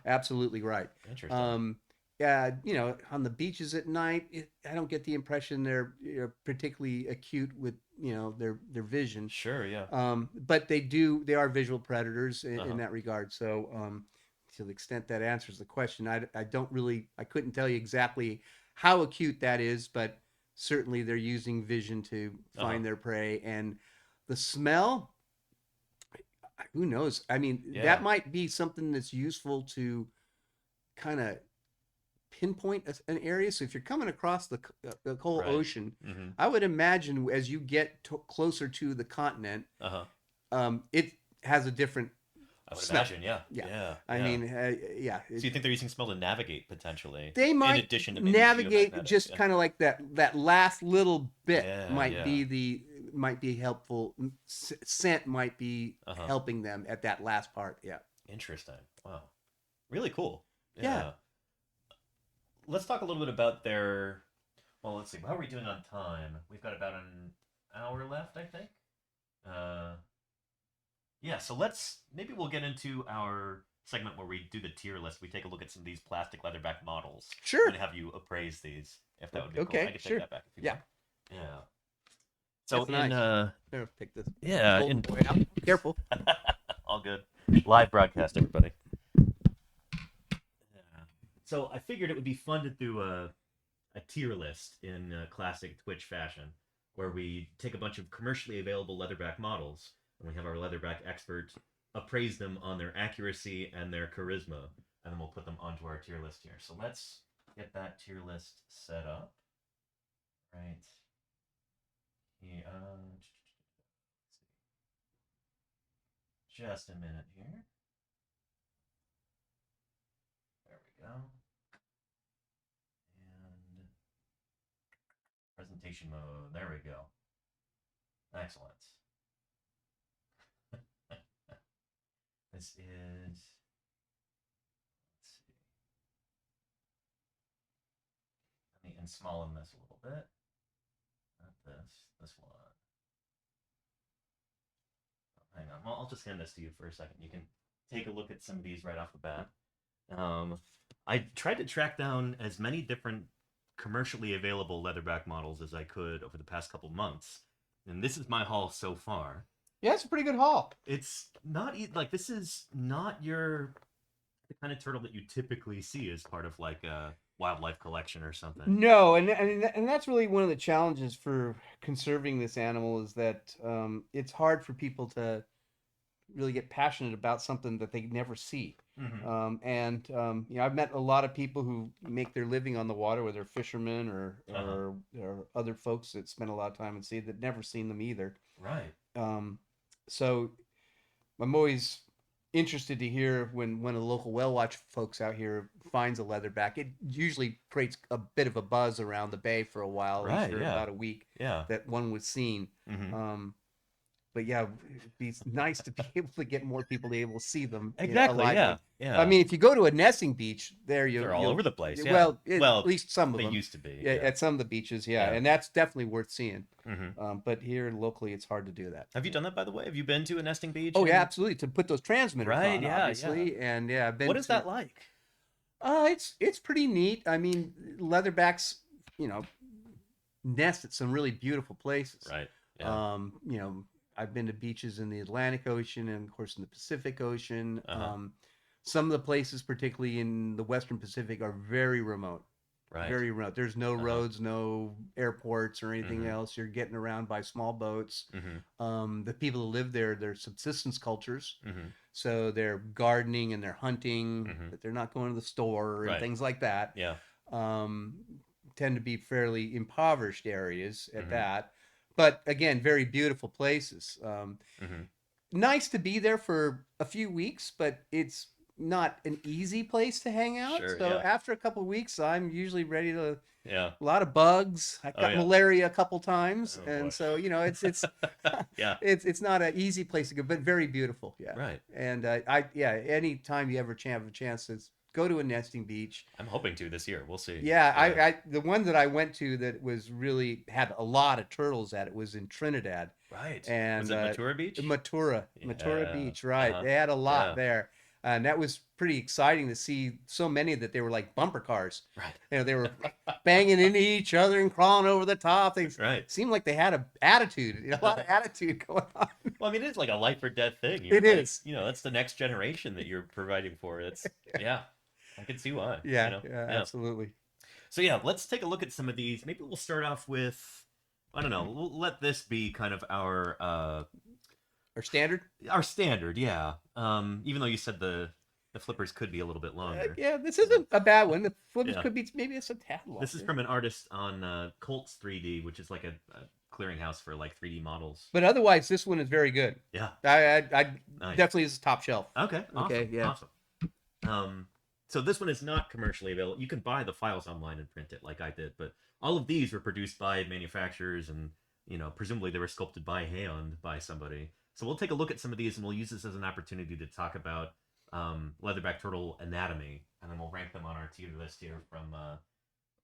Absolutely right. Interesting. On the beaches at night, I don't get the impression they're particularly acute with their vision. Sure, yeah. But they are visual predators in that regard. So to the extent that answers the question, I couldn't tell you exactly how acute that is, but certainly they're using vision to find their prey. And the smell, who knows? I mean, that might be something that's useful to kind of pinpoint an area. So if you're coming across the whole ocean, I would imagine as you get closer to the continent, it has a different I would smell. imagine, yeah. I mean, So you think they're using smell to navigate potentially? They might in addition to navigate just kind of like that last little bit might be helpful. Scent might be helping them at that last part. Yeah. Interesting. Wow. Really cool. Yeah. Let's talk a little bit about their. Well, let's see. How are we doing on time? We've got about an hour left, I think. Yeah, so maybe we'll get into our segment where we do the tier list. We take a look at some of these plastic leatherback models. Sure. And have you appraise these, if that would be okay, cool. I can sure. take that back if you want. Yeah. So That's in nice. Here, pick this. yeah, in Careful. all good. Live broadcast, everybody. Yeah. So I figured it would be fun to do a tier list in classic Twitch fashion, where we take a bunch of commercially available leatherback models, and we have our leatherback expert appraise them on their accuracy and their charisma, and then we'll put them onto our tier list here. So let's get that tier list set up. Right. Here, just a minute here. There we go. And presentation mode. There we go. Excellent. This is, let's see. Let me ensmallen this a little bit. Not this. This one. Hang on. Well, I'll just hand this to you for a second. You can take a look at some of these right off the bat. I tried to track down as many different commercially available leatherback models as I could over the past couple months, and this is my haul so far. Yeah, it's a pretty good haul. It's not like this is not the kind of turtle that you typically see as part of like a wildlife collection or something. No, and that's really one of the challenges for conserving this animal is that it's hard for people to really get passionate about something that they never see. Mm-hmm. You know, I've met a lot of people who make their living on the water, whether fishermen or other folks that spend a lot of time at sea that never seen them either. Right. So I'm always interested to hear when a local whale watch folks out here finds a leatherback. It usually creates a bit of a buzz around the bay for a while, at least for about a week, that one was seen. Mm-hmm. But yeah, it'd be nice to be able to get more people to be able to see them. Exactly. You know, alive. Yeah. I mean, if you go to a nesting beach, they're all over the place. Yeah. Well, at least some of they them used to be. Yeah, at some of the beaches, and that's definitely worth seeing. Mm-hmm. But here locally, it's hard to do that. Have you done that, by the way? Have you been to a nesting beach? Oh, yeah, absolutely. To put those transmitters on, yeah, obviously, and I've been. What is that like? It's pretty neat. I mean, leatherbacks, you know, nest at some really beautiful places. Right. Yeah. You know, I've been to beaches in the Atlantic Ocean and, of course, in the Pacific Ocean. Some of the places, particularly in the Western Pacific, are very remote. Right. Very remote. There's no roads, no airports or anything else. You're getting around by small boats. The people who live there, they're subsistence cultures. So they're gardening and they're hunting, but they're not going to the store and things like that. Yeah. Tend to be fairly impoverished areas at that. But again, very beautiful places. Nice to be there for a few weeks, but it's not an easy place to hang out. So after a couple of weeks, I'm usually ready to. A lot of bugs. I got malaria a couple times, so you know it's it's not an easy place to go, but very beautiful. Yeah. Right. And anytime you ever have a chance to go to a nesting beach. I'm hoping to this year. We'll see. Yeah, I the one that I went to that was really had a lot of turtles at it was in Trinidad. Right. And was it Matura Beach? Matura Beach, right. They had a lot there. And that was pretty exciting to see so many that they were like bumper cars. Right. You know, they were banging into each other and crawling over the top. They seemed like they had an attitude, a lot of attitude going on. Well, I mean, it's like a life or death thing. It is. You know, that's the next generation that you're providing for. It's I can see why. Yeah, absolutely. So let's take a look at some of these. Maybe we'll start off with, I don't know, we'll let this be kind of our standard? Our standard, yeah. Even though you said the flippers could be a little bit longer. This isn't a bad one. The flippers could be maybe it's a tad longer. This is from an artist on Colts 3D, which is like a clearinghouse for like 3D models. But otherwise, this one is very good. Yeah. I definitely is top shelf. Okay. Awesome. Okay. Yeah. Awesome. So this one is not commercially available. You can buy the files online and print it like I did, but all of these were produced by manufacturers and, you know, presumably they were sculpted by hand by somebody. So we'll take a look at some of these and we'll use this as an opportunity to talk about leatherback turtle anatomy, and then we'll rank them on our tier list here from,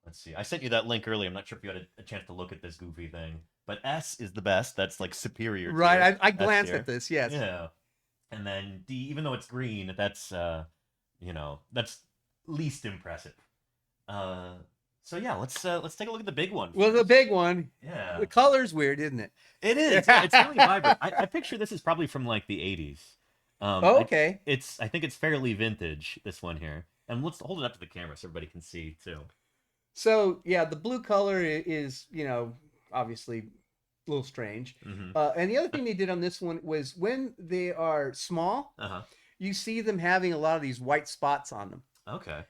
let's see. I sent you that link earlier. I'm not sure if you had a chance to look at this goofy thing, but S is the best. That's like superior. Right. I glanced at this. Yes. Yeah. And then D, even though it's green, that's, you know, that's least impressive. So let's take a look at the big one. Well, the big one. Yeah. The color's weird, isn't it? It is. It's really vibrant. I picture this is probably from like the 80s. Okay. I think it's fairly vintage, this one here. And let's hold it up to the camera so everybody can see too. So the blue color is, you know, obviously a little strange. And the other thing they did on this one was when they are small, you see them having a lot of these white spots on them. Okay.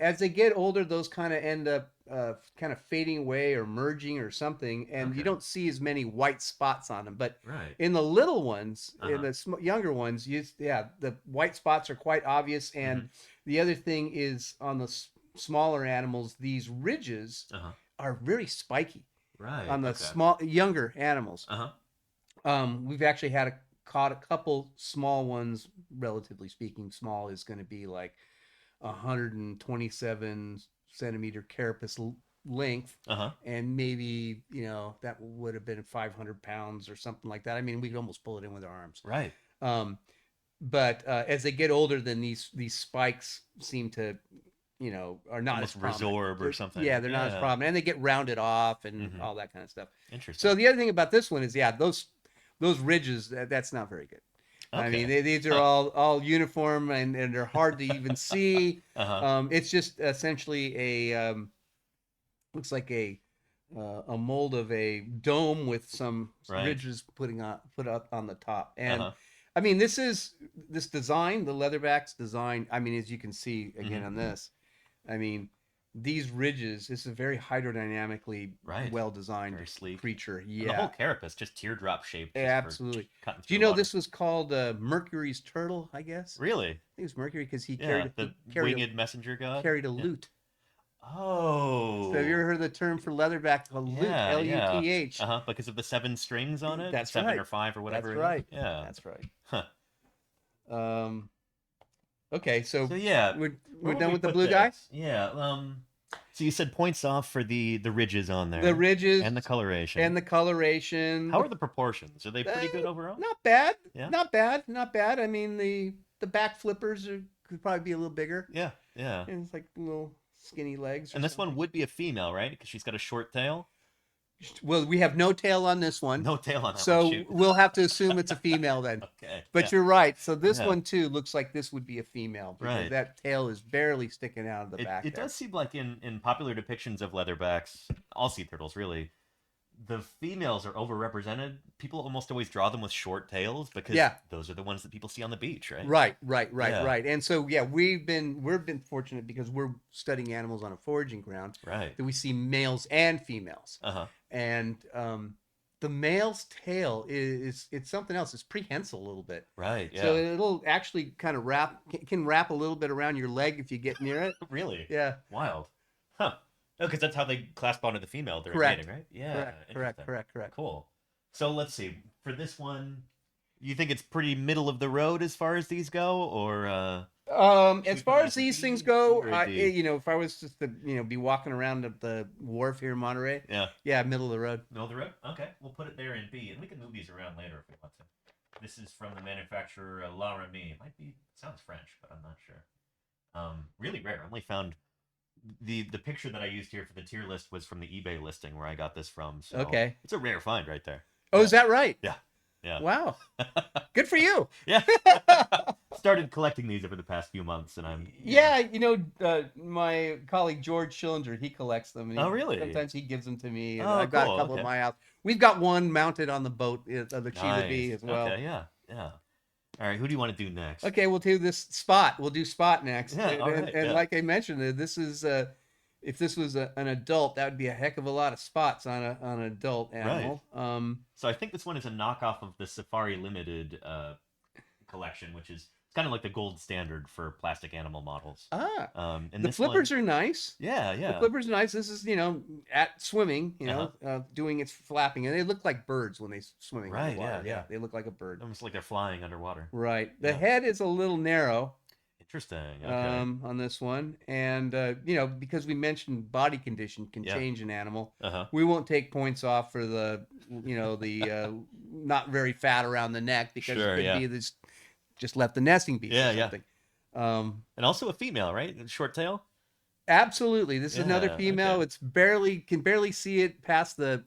As they get older, those kind of end up kind of fading away or merging or something, and you don't see as many white spots on them. But in the little ones, in the younger ones, the white spots are quite obvious. And the other thing is on the smaller animals, these ridges are very spiky. Right. On the younger animals. We've actually caught a couple small ones. Relatively speaking, small is going to be like 127 centimeter carapace length, Uh-huh. and maybe, that would have been 500 pounds or something like that. I mean, we could almost pull it in with our arms. Right. But as they get older, then these spikes seem to, are not Almost as prominent. resorb or something. Yeah, they're not as prominent, and they get rounded off and Mhm. all that kind of stuff. Interesting. So the other thing about this one is, those ridges, that's not very good. I mean, Okay. these are all uniform, and they're hard to even see. Uh-huh. It's just essentially looks like a mold of a dome with some Right. ridges put up on the top. And Uh-huh. I mean, this design, the leatherback's design. I mean, as you can see again Mhm. on this, I mean, these ridges. This is a very hydrodynamically Right. well designed Very sleek. creature. And the Yeah, whole carapace just teardrop shaped. Just absolutely. cutting Do you through know water. this was called Mercury's turtle? I guess. Really? I think it was Mercury because he Yeah, carried the carried winged messenger god. carried a Yeah. lute. Oh. So have you ever heard the term for leatherback called lute? Yeah, L-U-T-H. Uh-huh, because of the 7 strings on it? That's 7 right. or 5 or whatever That's it is? right. Yeah. That's right. Huh. Okay, so yeah, we're where would done we with the put blue guy. this? Yeah, so you said points off for the ridges on there. The ridges and the coloration. and the coloration. How are the proportions? Are they pretty good overall? Not bad. Yeah? Not bad. Not bad. I mean, the back flippers could probably be a little bigger. Yeah, yeah. And it's like little skinny legs. And this one would be a female, right? Because she's got a short tail. Well, we have no tail on this one. No tail on that so one. Shoot. we'll have to assume it's a female then. Okay. But you're right. So this Yeah. one too looks like this would be a female because Right. that tail is barely sticking out of the back. It there. does seem like in popular depictions of leatherbacks, all sea turtles really, the females are overrepresented. People almost always draw them with short tails because those are the ones that people see on the beach, right? Right. And so we've been fortunate because we're studying animals on a foraging ground. Right. That we see males and females. Uh-huh. And the male's tail it's something else. It's prehensile a little bit. Right. Yeah. So it'll actually kind of can wrap a little bit around your leg if you get near it. Really? Yeah. Wild. Huh. No, because that's how they clasp onto the female during mating, right? Yeah. Correct. Cool. So let's see. For this one, you think it's pretty middle of the road as far as these go, or as far as these things go, or if I was just to be walking around at the wharf here in Monterey, middle of the road. Middle of the road? Okay, we'll put it there in B, and we can move these around later if we want to. This is from the manufacturer La Remy. It might be, sounds French, but I'm not sure. Really rare. I only found the picture that I used here for the tier list was from the eBay listing where I got this from. So okay, it's a rare find right there. Oh, is that right? Yeah. Yeah. Wow. Good for you. Yeah. Started collecting these over the past few months, and I'm my colleague George Schillinger, he collects them. And really? Sometimes he gives them to me. And Oh, I've got a cool. couple Okay. at my house. We've got one mounted on the boat of the Sheila B Nice. as well. Okay, yeah. All right, who do you want to do next? Okay, we'll do this Spot. We'll do Spot next. Yeah, all right, and like I mentioned, this is if this was an adult, that would be a heck of a lot of spots on an adult animal. Right. So I think this one is a knockoff of the Safari Limited collection, which is kind of like the gold standard for plastic animal models. And the flippers are nice. Yeah. The flippers are nice. This is, at swimming, doing its flapping, and they look like birds when they swimming. Right. Underwater. Yeah. They look like a bird. Almost like they're flying underwater. Right. The head is a little narrow. Interesting. Okay. On this one, and because we mentioned body condition can change an animal, we won't take points off for the not very fat around the neck because it could be this just left the nesting beach or something. And also a female, right? Short tail. Absolutely, this is another female. Okay. It's can barely see it past the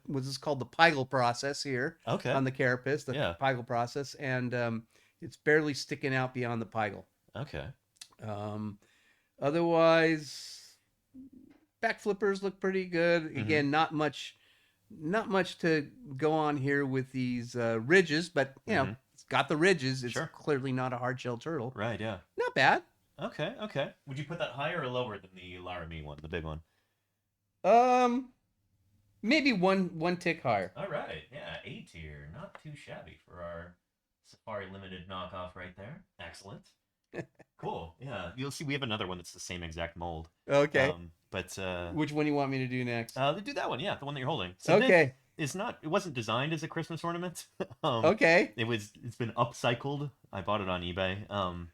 what's this called, the pygal process here. Okay. On the carapace, the pygal process, and it's barely sticking out beyond the pygal. Okay. Otherwise, back flippers look pretty good. Again, not much to go on here with these ridges, but it's got the ridges. It's clearly not a hard-shelled turtle. Right. Yeah. Not bad. Okay. Would you put that higher or lower than the Laramie one, the big one? Maybe one tick higher. All right. Yeah, A tier. Not too shabby for our Safari Limited knockoff right there. Excellent. Cool. Yeah. You'll see we have another one that's the same exact mold. Okay. But which one do you want me to do next? Do that one. Yeah, the one that you're holding. So okay. it wasn't designed as a Christmas ornament. Okay. It's been upcycled. I bought it on eBay.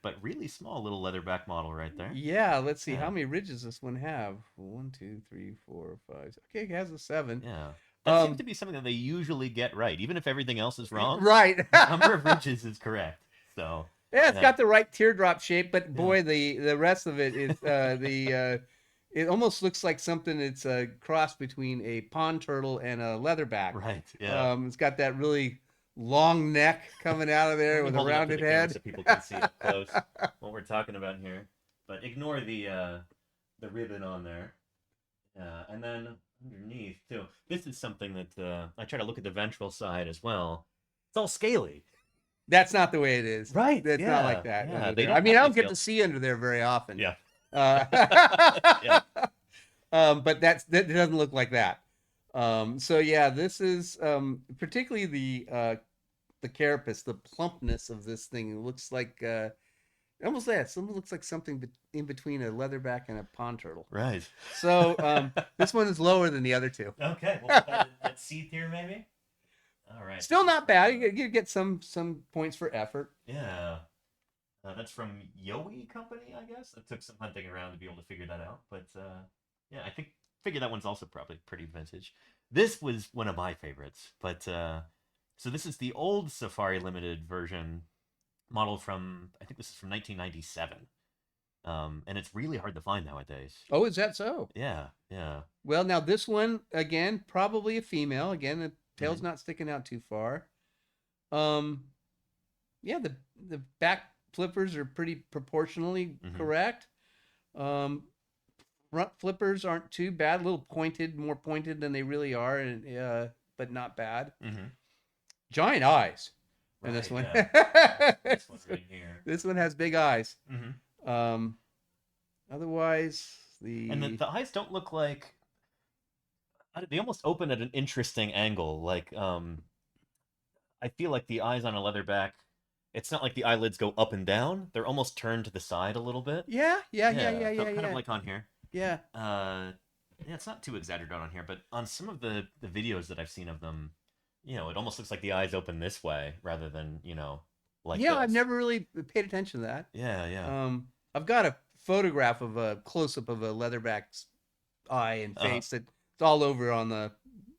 But really small little leatherback model right there. Yeah, let's see. Yeah. How many ridges does this one have? 1, 2, 3, 4, 5. Okay, it has a 7. Yeah. That seems to be something that they usually get right, even if everything else is wrong. Right. The number of ridges is correct. So yeah, it's got the right teardrop shape, but Yeah. boy, the rest of it is it almost looks like something that's a cross between a pond turtle and a leatherback. Right. Yeah. It's got that really long neck coming out of there Let me with a hold it up to rounded the camera head. so people can see up close what we're talking about here. But ignore the ribbon on there. And then underneath too. This is something that I try to look at the ventral side as well. It's all scaly. That's not the way it is. Right. It's yeah, not like that. Yeah, under they there. don't I mean, have I the don't get to scales. see under there very often. Yeah. Yeah. Yeah. But that doesn't look like that. So yeah, this is particularly the carapace, the plumpness of this thing. It looks like almost that. Something looks like something in between a leatherback and a pond turtle. Right. So this one is lower than the other two. Okay. We'll put that at C tier maybe. All right. Still not bad. You get some points for effort. Yeah. That's from Yowie Company, I guess. It took some hunting around to be able to figure that out. But yeah, I figure that one's also probably pretty vintage. This was one of my favorites. But so this is the old Safari Limited version model from, I think this is from 1997. And it's really hard to find nowadays. Oh, is that so? Yeah, yeah. Well, now this one, again, probably a female. Again, the tail's not sticking out too far. Yeah, the back flippers are pretty proportionally correct. Front flippers aren't too bad. A little pointed, more pointed than they really are, and but not bad. Giant eyes. Right, And this one. yeah. This one right here. This one has big eyes. Mm-hmm. Otherwise, And the eyes don't look like... They almost open at an interesting angle. Like, I feel like the eyes on a leatherback, it's not like the eyelids go up and down. They're almost turned to the side a little bit. Yeah. Kind of like on here. Yeah. Yeah, it's not too exaggerated on here, but on some of the videos that I've seen of them, it almost looks like the eyes open this way rather than, like Yeah, this. I've never really paid attention to that. Yeah. I've got a photograph of a close-up of a leatherback's eye and face that's all over on the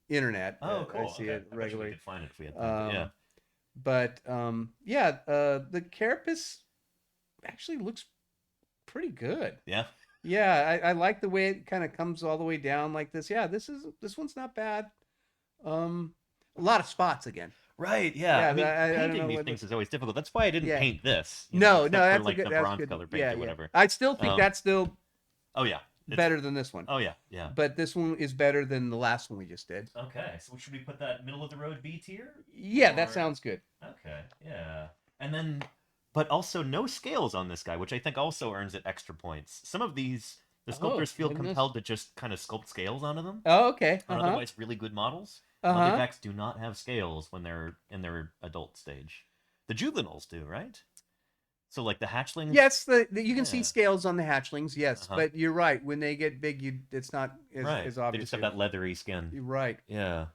internet. Oh, cool. I see it I bet you regularly. we could find it if we had time. Yeah. But the carapace actually looks pretty good. Yeah. Yeah, I like the way it kind of comes all the way down like this. Yeah, this one's not bad. A lot of spots again. Right, yeah. I mean, I don't painting know these what things is always difficult. That's why I didn't paint this. No, except that's for, like, a good, the that's bronze good. color paint or whatever. I still think that's still Oh, yeah. better than this one. Oh, yeah. But this one is better than the last one we just did. Okay, so should we put that middle of the road B tier? Yeah, Or- that sounds good. Okay, yeah. And then, but also no scales on this guy, which I think also earns it extra points. Some of these, the sculptors feel goodness. compelled to just kind of sculpt scales onto them. Oh, okay. On otherwise really good models. Leatherbacks do not have scales when they're in their adult stage. The juveniles do, right? So like the hatchlings. Yes, you can see scales on the hatchlings. Yes, but you're right. When they get big, it's not as obvious. They just have that leathery skin. You're right. Yeah.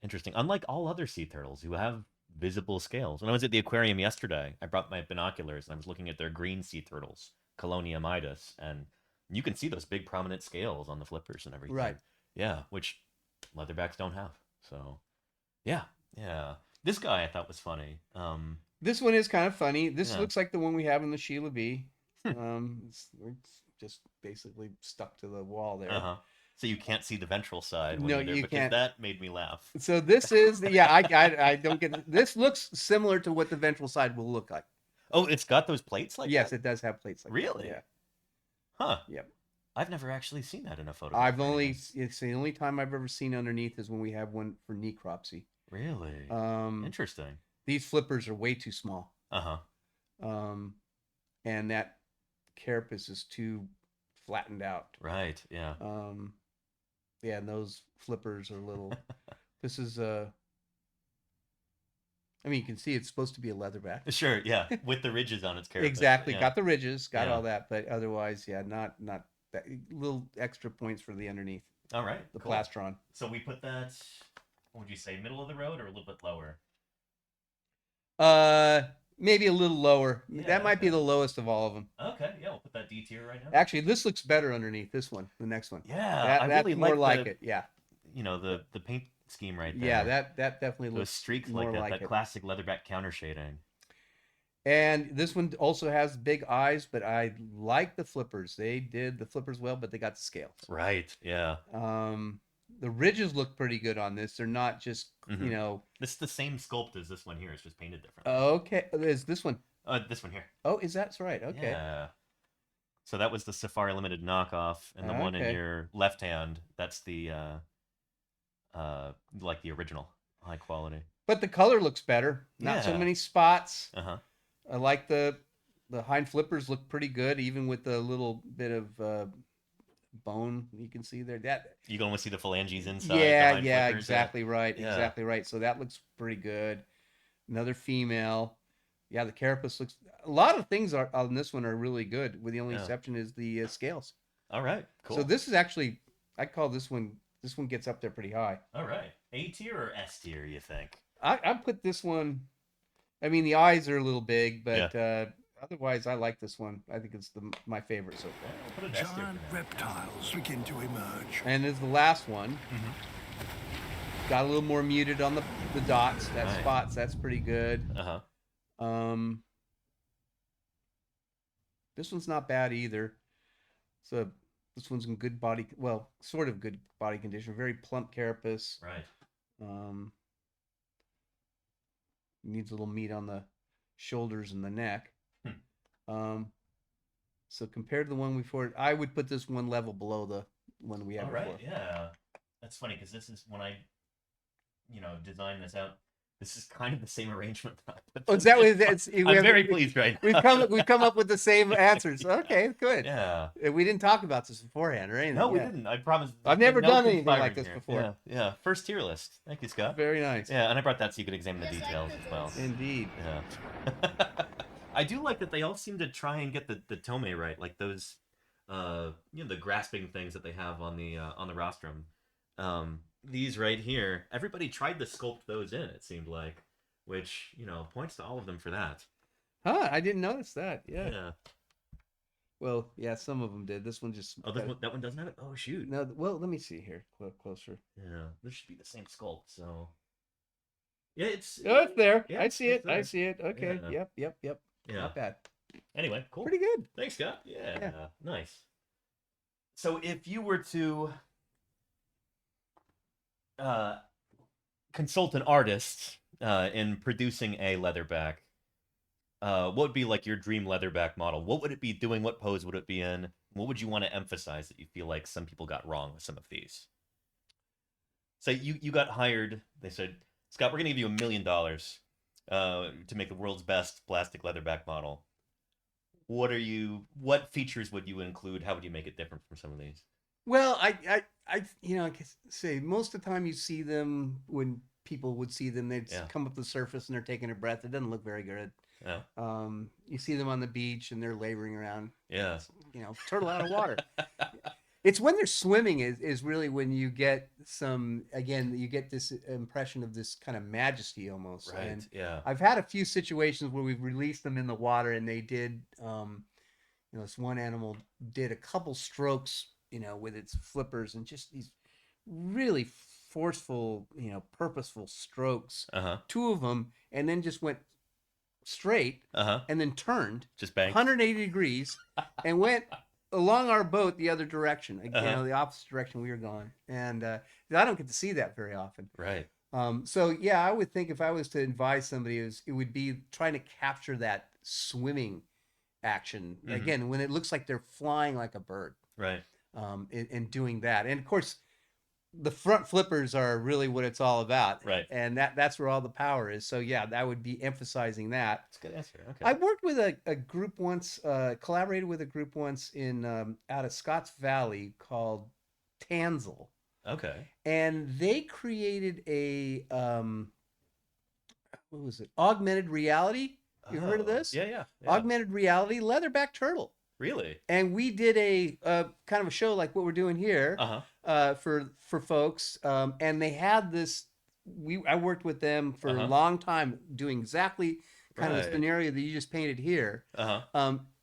Interesting. Unlike all other sea turtles who have visible scales. When I was at the aquarium yesterday, I brought my binoculars and I was looking at their green sea turtles, Colonia midas, and you can see those big prominent scales on the flippers and everything. Right. Yeah, which leatherbacks don't have. So, yeah. This guy I thought was funny. This one is kind of funny. This Yeah. looks like the one we have in the Sheila B. It's just basically stuck to the wall there. So you can't see the ventral side. No, you you can't. That made me laugh. So this is I don't get it. This looks similar to what the ventral side will look like. Oh, it's got those plates like yes, that? it does have plates like Really? that. Huh. Yeah. Yep. I've never actually seen that in a photo. It's the only time I've ever seen underneath is when we have one for necropsy. Really? Interesting. These flippers are way too small. And that carapace is too flattened out. Right, yeah. Yeah, and those flippers are little. This is I mean, you can see it's supposed to be a leatherback. Sure, yeah, with the ridges on its carapace. Exactly, yeah. got the ridges, got all that, but otherwise, yeah, not that little extra points for the underneath. All right, the cool. plastron. So we put that what would you say, middle of the road or a little bit lower? Maybe a little lower. Yeah, That might be okay. the lowest of all of them. Okay, yeah, we'll put that D tier right now. Actually, this looks better underneath this one, the next one. Yeah, I That's really more like like it. Yeah. the paint scheme right there. Yeah, that definitely Those looks streaks more like that, like that it. classic leatherback counter shading. And this one also has big eyes, but I like the flippers. They did the flippers well, but they got the scales. Right. Yeah. The ridges look pretty good on this. They're not just, This is the same sculpt as this one here. It's just painted differently. Okay. Is this one? This one here. Oh, that's right. Okay. Yeah. So that was the Safari Limited knockoff, and the one in your left hand, that's the like the original, high quality. But the color looks better. Not so many spots. I like the hind flippers look pretty good, even with the little bit of bone you can see there. That you can almost see the phalanges inside. Yeah, exactly right. Yeah. Exactly right. So that looks pretty good. Another female. Yeah, the carapace looks. A lot of things are on this one are really good. With the only exception is the scales. All right, cool. So this is actually, I call this one. This one gets up there pretty high. All right, A tier or S tier? You think? I put this one. I mean, the eyes are a little big, but otherwise, I like this one. I think it's my favorite so far. Giant reptiles begin to emerge. And is the last one. Got a little more muted on the dots. That spots. That's pretty good. This one's not bad either. So this one's in good body, well, sort of good body condition. Very plump carapace. Right. Needs a little meat on the shoulders and the neck. So compared to the one before, I would put this one level below the one we had before. Right. Yeah. That's funny because this is when I, designed this out. This is kind of the same arrangement. Oh, is that what it's? I'm very pleased right now. We've come up with the same answers. Okay, good. Yeah. We didn't talk about this beforehand or anything. No, we didn't. I promise. I've never done anything like this before. Yeah. First tier list. Thank you, Scott. Very nice. Yeah, and I brought that so you could examine the details as well. Indeed. Yeah. I do like that they all seem to try and get the tome right, like those, the grasping things that they have on the rostrum. These right here, everybody tried to sculpt those in, it seemed like, which, points to all of them for that. Huh, I didn't notice that. Yeah. Well, yeah, some of them did. This one just... Oh, that one doesn't have it? Oh, shoot. No, well, let me see here. Closer. Yeah, this should be the same sculpt, so... Yeah, it's... Oh, it's there. Yeah, I see it. there. I see it. Okay. Yeah. Yep. Yeah. Not bad. Anyway, cool. Pretty good. Thanks, Scott. Yeah. Nice. So if you were to... consult an artist in producing a leatherback, what would be like your dream leatherback model? What would it be doing? What pose would it be in? What would you want to emphasize that you feel like some people got wrong with some of these? Say you got hired, they said, Scott, we're going to give you $1 million to make the world's best plastic leatherback model. What features would you include? How would you make it different from some of these? Well, I can say most of the time you see them when people would see them, they'd come up to the surface and they're taking a breath. It doesn't look very good. Yeah. You see them on the beach and they're laboring around. Yeah. Turtle out of water. It's when they're swimming is really when you get you get this impression of this kind of majesty almost. Right. And yeah. I've had a few situations where we've released them in the water and they did, this one animal did a couple strokes, with its flippers and just these really forceful, purposeful strokes. Two of them, and then just went straight and then turned just banked 180 degrees and went along our boat the other direction, the opposite direction we were going. And I don't get to see that very often. Right. So yeah, I would think if I was to advise somebody, it would be trying to capture that swimming action again when it looks like they're flying like a bird. Right. In doing that. And of course, the front flippers are really what it's all about. Right. And that's where all the power is. So yeah, that would be emphasizing that. That's a good answer. Okay. I worked with a group once, collaborated with a group once in out of Scotts Valley called Tanzel. Okay. And they created a what was it? Augmented reality. You heard of this? Yeah. Augmented reality leatherback turtle. Really? And we did a kind of a show like what we're doing here for folks, and they had this I worked with them for a long time doing exactly kind of the scenario that you just painted here.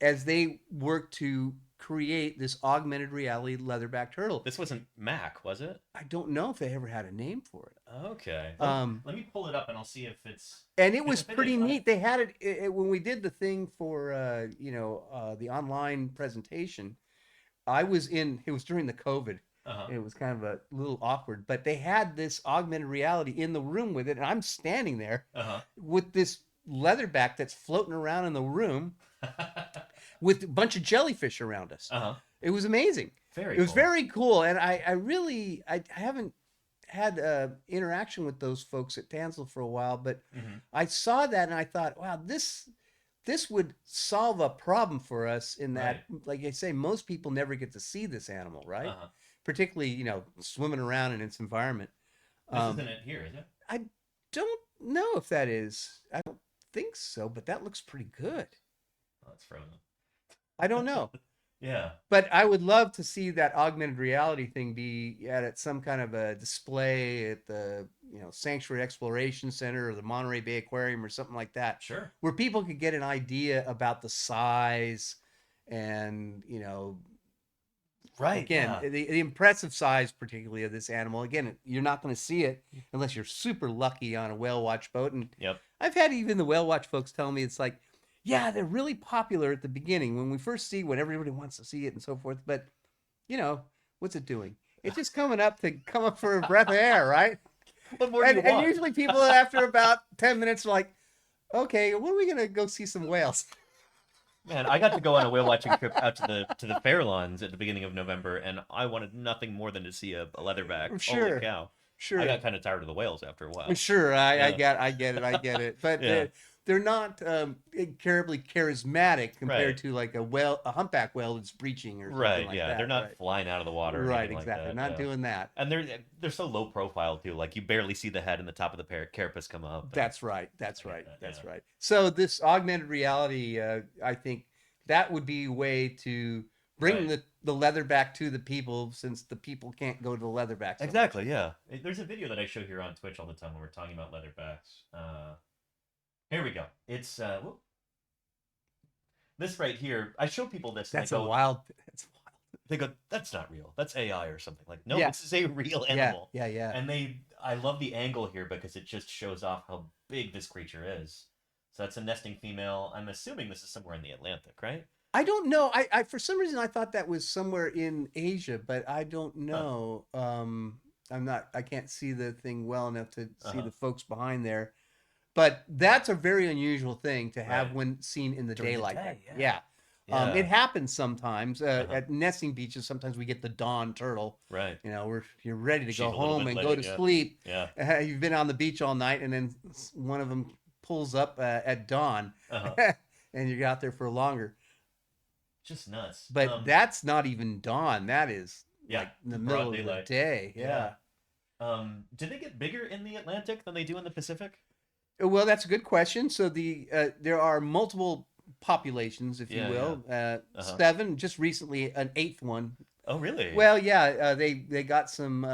As they worked to create this augmented reality leatherback turtle. This wasn't Mac, was it? I don't know if they ever had a name for it. Okay. Let me pull it up and I'll see if it's. And it was pretty neat. They had it when we did the thing for the online presentation. I was in. It was during the COVID. It was kind of a little awkward, but they had this augmented reality in the room with it, and I'm standing there with this leatherback that's floating around in the room with a bunch of jellyfish around us. It was amazing. It was very cool, and I haven't had interaction with those folks at Tansel for a while, but I saw that and I thought, wow, this would solve a problem for us in that, like I say, most people never get to see this animal, right? Particularly, swimming around in its environment. This isn't it here, is it? I don't know if that is. I don't think so, but that looks pretty good. Oh, it's frozen. I don't know. Yeah. But I would love to see that augmented reality thing be at some kind of a display at the Sanctuary Exploration Center or the Monterey Bay Aquarium or something like that. Sure. Where people could get an idea about the size and again, the impressive size, particularly of this animal. Again, you're not going to see it unless you're super lucky on a whale watch boat. And I've had even the whale watch folks tell me it's like, yeah, they're really popular at the beginning when we first see when everybody wants to see it and so forth. But what's it doing? It's just coming up for a breath of air, right? What more do you want? And usually people after about 10 minutes are like, okay, when are we going to go see some whales? Man, I got to go on a whale watching trip out to the Fairlawns at the beginning of November, and I wanted nothing more than to see a leatherback. Sure. Holy cow! Sure. I got kind of tired of the whales after a while. Sure, I get it. But they're not incredibly charismatic compared to like a humpback whale that's breaching or something like that. They're not flying out of the water. Right, exactly. Like not doing that. And they're so low profile too. Like you barely see the head and the top of the carapace come up. That's right. So this augmented reality, I think that would be a way to bring the leatherback to the people, since the people can't go to the leatherback. Exactly. Yeah. There's a video that I show here on Twitch all the time when we're talking about leatherbacks. Here we go. It's this right here. I show people this. That's wild. They go, that's not real. That's AI or something. Like, no, this is a real animal. Yeah. And I love the angle here because it just shows off how big this creature is. So that's a nesting female. I'm assuming this is somewhere in the Atlantic, right? I don't know. I for some reason I thought that was somewhere in Asia, but I don't know. I can't see the thing well enough to see the folks behind there. But that's a very unusual thing to have when seen in the daylight. It happens sometimes at nesting beaches. Sometimes we get the dawn turtle. Right. You're ready to go home and go to sleep. Yeah. You've been on the beach all night, and then one of them pulls up at dawn, and you're out there for longer. Just nuts. But that's not even dawn. That is like in the middle of the day. Yeah. Do they get bigger in the Atlantic than they do in the Pacific? Well, that's a good question. So there are multiple populations, if you will. 7, just recently an 8th one. Oh, really? Well, yeah, they got some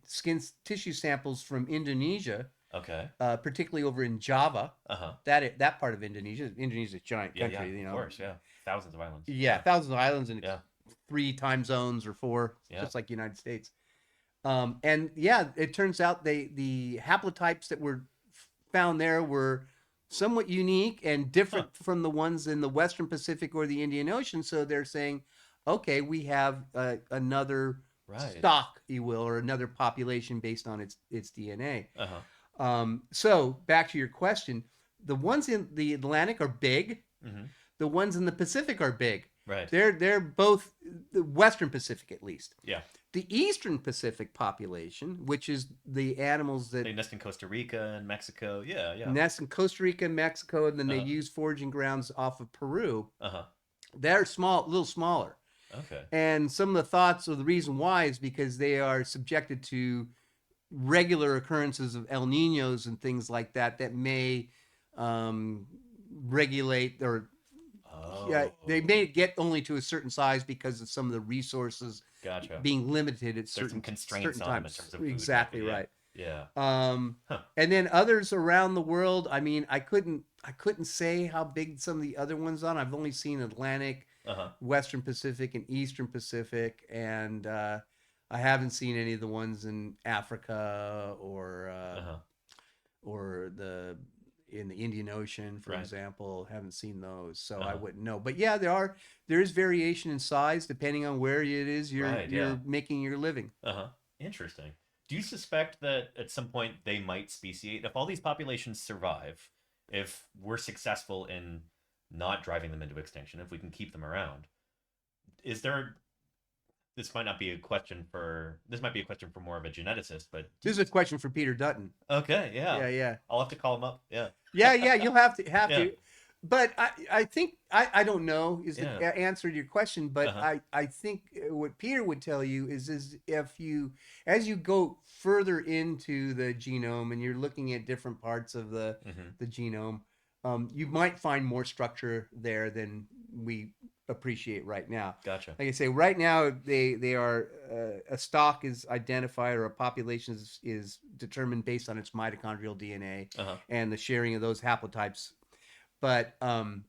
skin tissue samples from Indonesia. Okay. Particularly over in Java. That part of Indonesia. Indonesia's a giant country, Of course, yeah. Thousands of islands. Yeah, thousands of islands and 3 time zones or 4, just like the United States. And it turns out the haplotypes that were found there were somewhat unique and different from the ones in the Western Pacific or the Indian Ocean. So they're saying, okay, we have another stock, you will, or another population based on its DNA. So back to your question, the ones in the Atlantic are big. The ones in the Pacific are big. Right. They're both the Western Pacific, at least. Yeah. The Eastern Pacific population, which is the animals that they nest in Costa Rica and Mexico. Yeah. Nest in Costa Rica and Mexico, and then they use foraging grounds off of Peru. They're small, a little smaller. Okay. And some of the thoughts of the reason why is because they are subjected to regular occurrences of El Niños and things like that may regulate or they may get only to a certain size because of some of the resources being limited at certain constraints times. In terms of food, exactly right. Yeah. And then others around the world. I mean, I couldn't say how big some of the other ones are. I've only seen Atlantic, Western Pacific, and Eastern Pacific, and I haven't seen any of the ones in Africa or the in the Indian Ocean, for example. Haven't seen those, so I wouldn't know. But yeah, there is variation in size depending on where it is you're making your living. Interesting. Do you suspect that at some point they might speciate? If all these populations survive, if we're successful in not driving them into extinction, if we can keep them around, is there? This might be a question for more of a geneticist, but this is a question for Peter Dutton. Okay, yeah, yeah. I'll have to call him up. Yeah, yeah. You'll have to. But I think I don't know is the answer to your question. But I think what Peter would tell you is if as you go further into the genome and you're looking at different parts of the genome, you might find more structure there than we appreciate right now. Gotcha. Like I say, right now they are a stock is identified or a population is determined based on its mitochondrial DNA and the sharing of those haplotypes. But I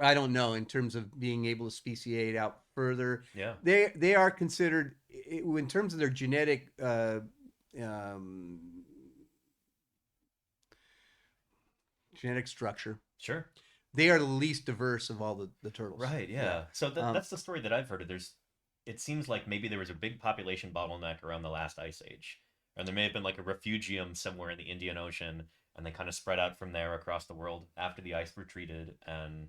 don't know in terms of being able to speciate out further. Yeah, they are considered in terms of their genetic genetic structure. Sure. They are the least diverse of all the turtles. Right, yeah. So that's the story that I've heard. It seems like maybe there was a big population bottleneck around the last ice age. And there may have been like a refugium somewhere in the Indian Ocean, and they kind of spread out from there across the world after the ice retreated. And,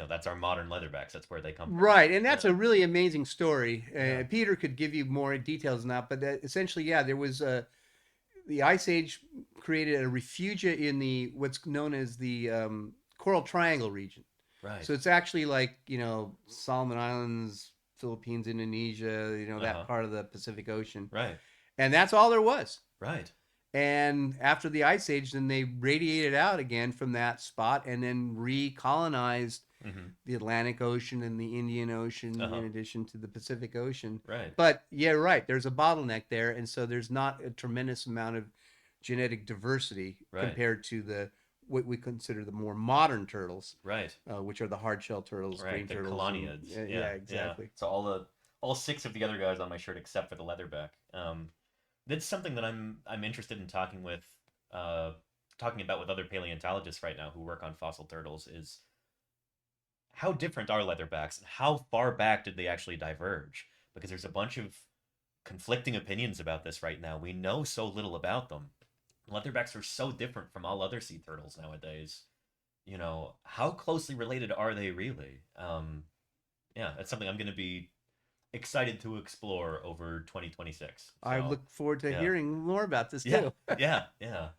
that's our modern leatherbacks. That's where they come from. Right, and that's a really amazing story. Peter could give you more details on that, but essentially, there was the ice age created a refugia in what's known as the Coral Triangle region. Right. So it's actually like, Solomon Islands, Philippines, Indonesia, that part of the Pacific Ocean. Right. And that's all there was. Right. And after the ice age, then they radiated out again from that spot and then recolonized the Atlantic Ocean and the Indian Ocean in addition to the Pacific Ocean. Right. But right. There's a bottleneck there. And so there's not a tremendous amount of genetic diversity compared to what we consider the more modern turtles, right? Which are the hardshell turtles, green the turtles, coloniids. Yeah, exactly. So all 6 of the other guys on my shirt except for the leatherback. That's something that I'm interested in talking about with other paleontologists right now who work on fossil turtles. Is how different are leatherbacks and how far back did they actually diverge? Because there's a bunch of conflicting opinions about this right now. We know so little about them. Leatherbacks are so different from all other sea turtles nowadays. How closely related are they really? That's something I'm going to be excited to explore over 2026. So, I look forward to hearing more about this yeah, too. yeah.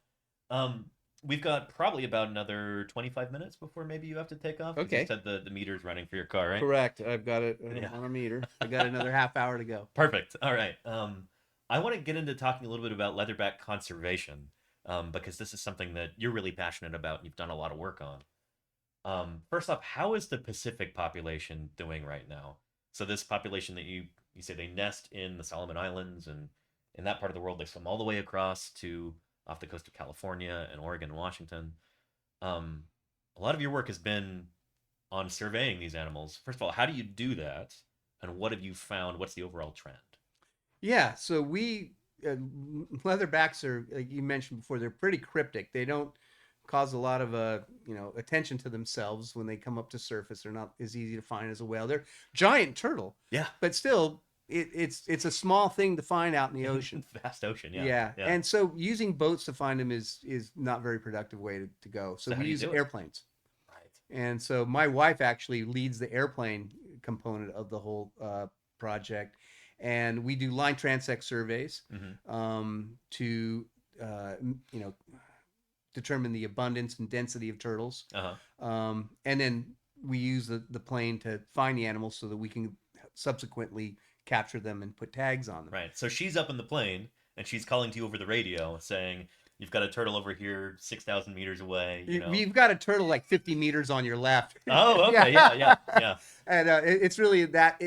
We've got probably about another 25 minutes before maybe you have to take off. Okay. You said the meter's running for your car, right? Correct. I've got it on a meter. I got another half hour to go. Perfect. All right. I want to get into talking a little bit about leatherback conservation, because this is something that you're really passionate about and you've done a lot of work on. First off, how is the Pacific population doing right now? So this population that you say they nest in the Solomon Islands and in that part of the world, they swim all the way across to off the coast of California and Oregon and Washington. A lot of your work has been on surveying these animals. First of all, how do you do that? And what have you found? What's the overall trend? Yeah, so leatherbacks are, like you mentioned before, they're pretty cryptic. They don't cause a lot of attention to themselves when they come up to surface. They're not as easy to find as a whale. They're giant turtle. Yeah. But still, it's a small thing to find out in the ocean. Vast ocean, yeah. Yeah. And so using boats to find them is not a very productive way to go. So we use airplanes. Right. And so my wife actually leads the airplane component of the whole project. And we do line transect surveys to determine the abundance and density of turtles. And then we use the plane to find the animals so that we can subsequently capture them and put tags on them. Right. So she's up in the plane and she's calling to you over the radio saying, You've got a turtle over here 6,000 meters away, you know. You've got a turtle like 50 meters on your left. Oh, okay, yeah. And it's really that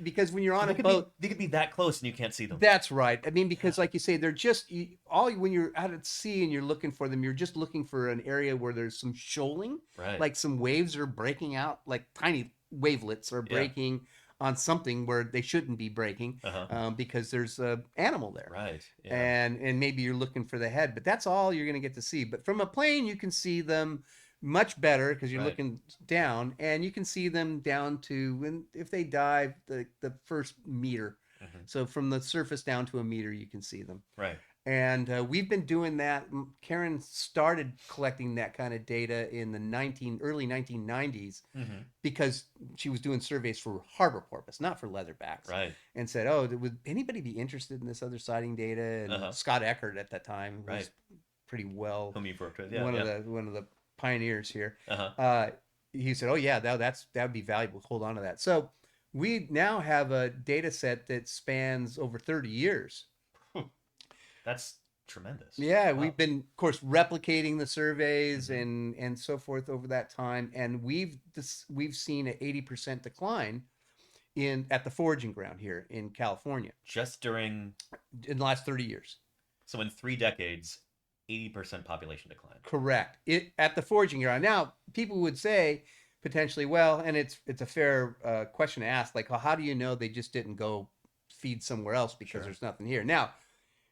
because when you're on a boat, they could be that close and you can't see them. that's right. I mean, because like you say, they're just when you're out at sea and you're looking for them, you're just looking for an area where there's some shoaling, Right. like some waves are breaking out, like tiny wavelets are breaking on something where they shouldn't be breaking, because there's an animal there. Right. Yeah. And maybe you're looking for the head, but that's all you're going to get to see. But from a plane, you can see them much better because you're looking down, and you can see them down to if they dive the first meter. So from the surface down to a meter, you can see them. Right. And we've been doing that. Karen started collecting that kind of data in the early 1990s because she was doing surveys for harbor porpoise, not for leatherbacks. Right. And said, "Oh, would anybody be interested in this other sighting data?" And Scott Eckert at that time was pretty well whom you've worked with, one of the pioneers here. He said, "Oh yeah, that would be valuable. Hold on to that." So we now have a data set that spans over 30 years. That's tremendous. Yeah, wow. We've been, of course, replicating the surveys and so forth over that time, and we've seen an 80% decline at the foraging ground here in California. Just in the last 30 years. So in 3 decades, 80% population decline. Correct. At the foraging ground. Now, people would say potentially, well, and it's a fair question to ask, like, how do you know they just didn't go feed somewhere else because there's nothing here? Now,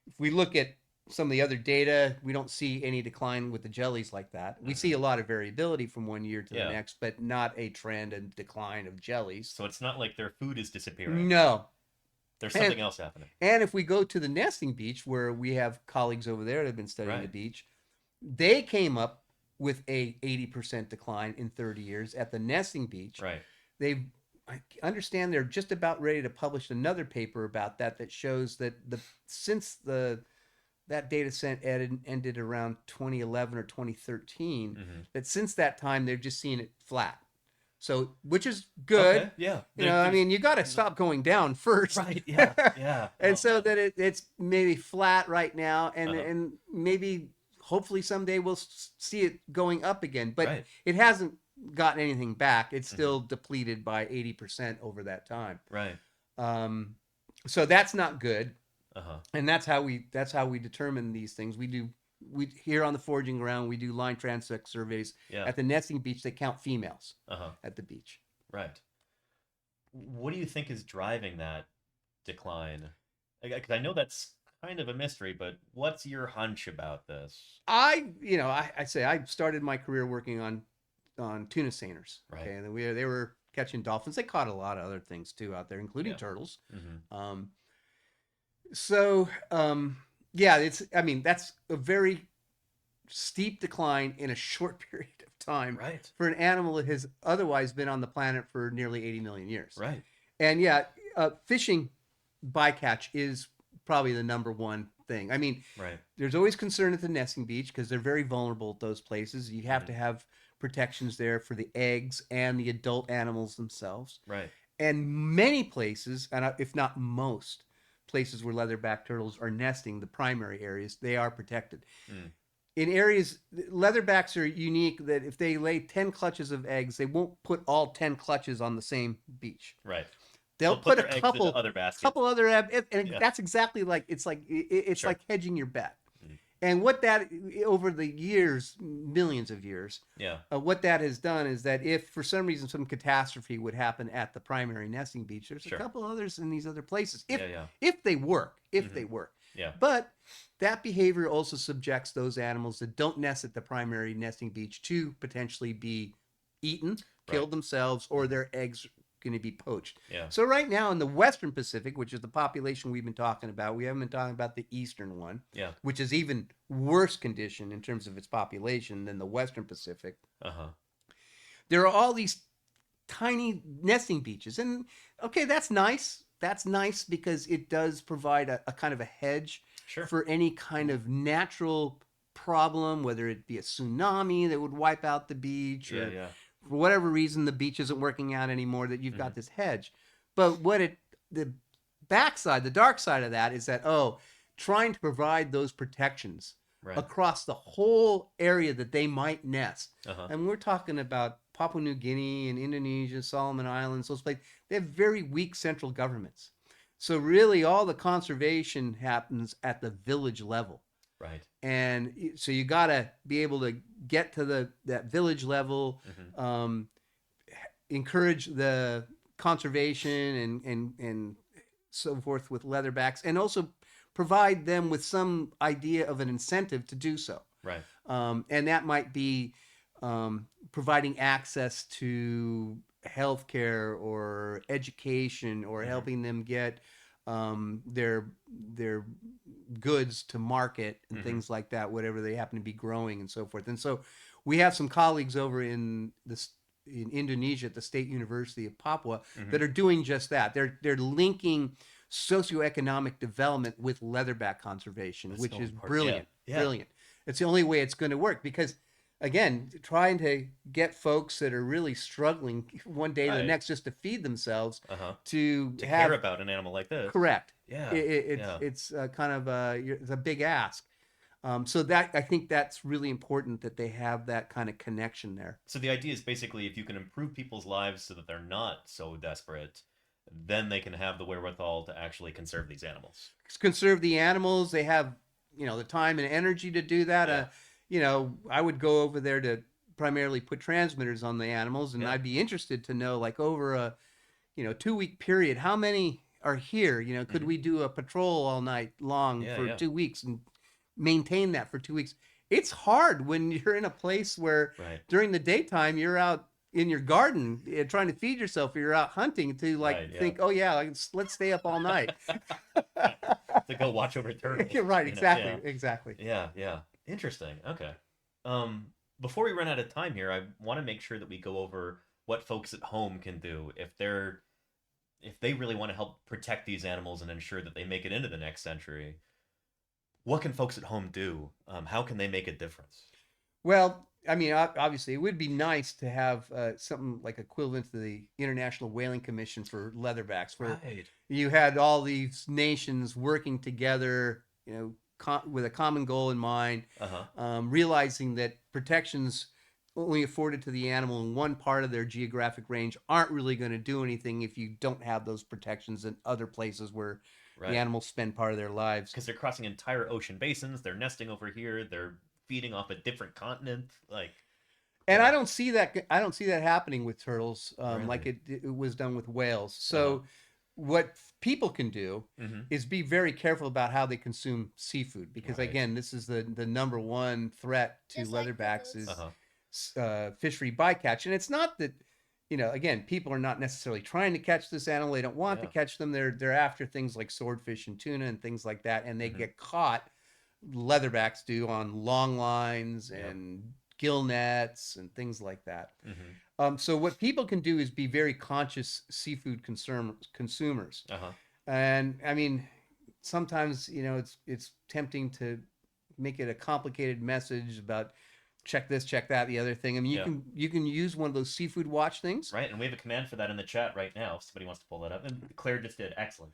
if we look at some of the other data, we don't see any decline with the jellies like that. We see a lot of variability from one year to the next, but not a trend and decline of jellies. So it's not like their food is disappearing. No. There's something else happening. And if we go to the nesting beach, where we have colleagues over there that have been studying the beach, they came up with a 80% decline in 30 years at the nesting beach. Right. I understand they're just about ready to publish another paper about that shows that since that data set ended around 2011 or 2013, that since that time they've just seen it flat. So, which is good. Okay, yeah. I mean, you got to stop going down first. Right, yeah. And so that it's maybe flat right now, and maybe hopefully someday we'll see it going up again. But it hasn't gotten anything back. It's still depleted by 80% over that time. Right. So that's not good. And that's how we determine these things. We here on the foraging ground, we do line transect surveys. At the nesting beach, they count females at the beach. Right. What do you think is driving that decline? Because I know that's kind of a mystery, but what's your hunch about this? I say I started my career working on tuna seiners. Right. Okay, and they were catching dolphins. They caught a lot of other things too out there, including turtles. That's a very steep decline in a short period of time for an animal that has otherwise been on the planet for nearly 80 million years. Right. And fishing bycatch is probably the number one thing. I mean, there's always concern at the nesting beach because they're very vulnerable at those places. You have to have protections there for the eggs and the adult animals themselves. Right. And many places, and if not most places where leatherback turtles are nesting, the primary areas, they are protected. In areas, leatherbacks are unique that if they lay 10 clutches of eggs, they won't put all 10 clutches on the same beach. Right. They'll put a couple other baskets. That's exactly like it's like hedging your bet. And what that, over the years, millions of years, what that has done is that if for some reason some catastrophe would happen at the primary nesting beach, there's a couple others in these other places. If they work. Yeah. But that behavior also subjects those animals that don't nest at the primary nesting beach to potentially be eaten, killed themselves, or their eggs going to be poached. So right now in the Western Pacific, which is the population we've been talking about, we haven't been talking about the Eastern one, which is even worse condition in terms of its population than the Western Pacific. There are all these tiny nesting beaches, and that's nice. That's nice because it does provide a kind of a hedge for any kind of natural problem, whether it be a tsunami that would wipe out the beach or for whatever reason the beach isn't working out anymore, that you've got this hedge. But the dark side of that is that trying to provide those protections Right. across the whole area that they might nest. Uh-huh. And we're talking about Papua New Guinea and Indonesia, Solomon Islands, those places. They have very weak central governments. So really all the conservation happens at the village level. Right. And so you got to be able to get to that village level, encourage the conservation and so forth with leatherbacks, and also provide them with some idea of an incentive to do so. Right. And that might be providing access to healthcare or education, or helping them get their goods to market and things like that, whatever they happen to be growing and so forth. And so we have some colleagues over in Indonesia at the State University of Papua that are doing just that. They're linking socioeconomic development with leatherback conservation, That's which so is important. brilliant. Yeah. Brilliant. It's the only way it's going to work, because again, trying to get folks that are really struggling one day to the Right. next just to feed themselves To to care about an animal like this. correct. Yeah. It's kind of it's a big ask. So that, I think that's really important, that they have that kind of connection there. So the idea is basically, if you can improve people's lives so that they're not so desperate, then they can have the wherewithal to actually conserve these animals. Conserve the animals. They have, the time and energy to do that. Yeah. I would go over there to primarily put transmitters on the animals, and Yeah. I'd be interested to know, like, over a 2-week period, how many are here. Could we do a patrol all night long for 2 weeks and maintain that for 2 weeks? It's hard when you're in a place where during the daytime you're out in your garden trying to feed yourself, or you're out hunting, to think, oh yeah, let's stay up all night. To go watch over turtles. Right, exactly. Yeah. Interesting. Okay. Before we run out of time here, I want to make sure that we go over what folks at home can do if they really want to help protect these animals and ensure that they make it into the next century. What can folks at home do? How can they make a difference? Well, I mean, obviously, it would be nice to have something like equivalent to the International Whaling Commission for leatherbacks, where you had all these nations working together, with a common goal in mind, realizing that protections only afforded to the animal in one part of their geographic range aren't really going to do anything if you don't have those protections in other places where the animals spend part of their lives. Because they're crossing entire ocean basins, they're nesting over here, they're feeding off a different continent, and I don't see that happening with turtles, Really? like it was done with whales. So what people can do is be very careful about how they consume seafood, because again, this is the number one threat to Just like leatherbacks is turtles. fishery bycatch. And it's not that, again, people are not necessarily trying to catch this animal. They don't want to catch them. They're after things like swordfish and tuna and things like that, and they get caught. Leatherbacks do on long lines and gill nets and things like that. So what people can do is be very conscious seafood consumers. And I mean, sometimes it's tempting to make it a complicated message about check this, check that, the other thing. I mean, you can use one of those seafood watch things. Right, and we have a command for that in the chat right now if somebody wants to pull that up. And Claire just did. Excellent.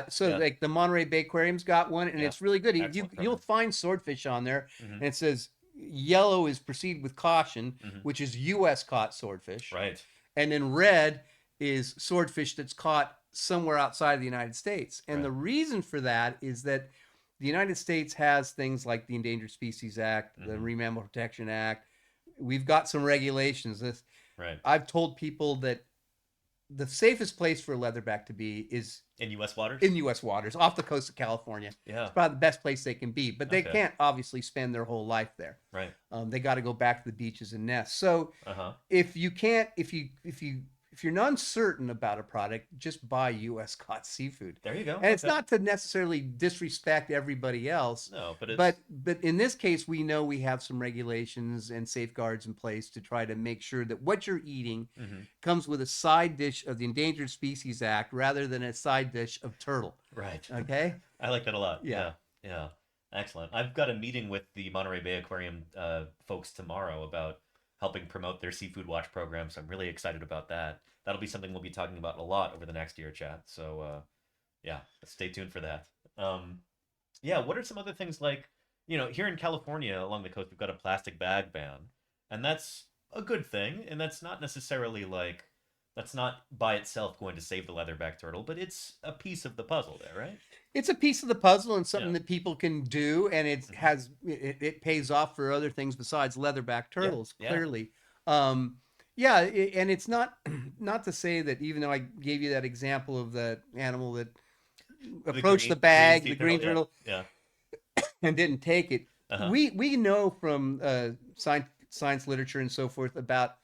So like the Monterey Bay Aquarium's got one, and it's really good. You'll find swordfish on there, and it says yellow is proceed with caution, which is U.S. caught swordfish. Right. And then red is swordfish that's caught somewhere outside of the United States. And the reason for that is that the United States has things like the Endangered Species Act, the Marine Mammal Protection Act. We've got some regulations. I've told people that the safest place for a leatherback to be is in U.S. waters? In U.S. waters, off the coast of California. Yeah. It's probably the best place they can be, but they can't obviously spend their whole life there. Right. They got to go back to the beaches and nest. So if you're uncertain about a product, just buy U.S. caught seafood. There you go. And it's not to necessarily disrespect everybody else. No, but it's... but in this case, we know we have some regulations and safeguards in place to try to make sure that what you're eating comes with a side dish of the Endangered Species Act rather than a side dish of turtle. Right. Okay? I like that a lot. Yeah. Excellent. I've got a meeting with the Monterey Bay Aquarium folks tomorrow about helping promote their Seafood Watch program, so I'm really excited about that. That'll be something we'll be talking about a lot over the next year, chat. So, stay tuned for that. What are some other things like, here in California along the coast, we've got a plastic bag ban, and that's a good thing, and that's not necessarily like that's not by itself going to save the leatherback turtle, but it's a piece of the puzzle there, right? It's a piece of the puzzle and Yeah. something that people can do, and it pays off for other things besides leatherback turtles. Yeah. Clearly, and it's not not to say that even though I gave you that example of the animal that approached the bag, the green turtle, Yeah. and didn't take it. Uh-huh. We know from science literature and so forth about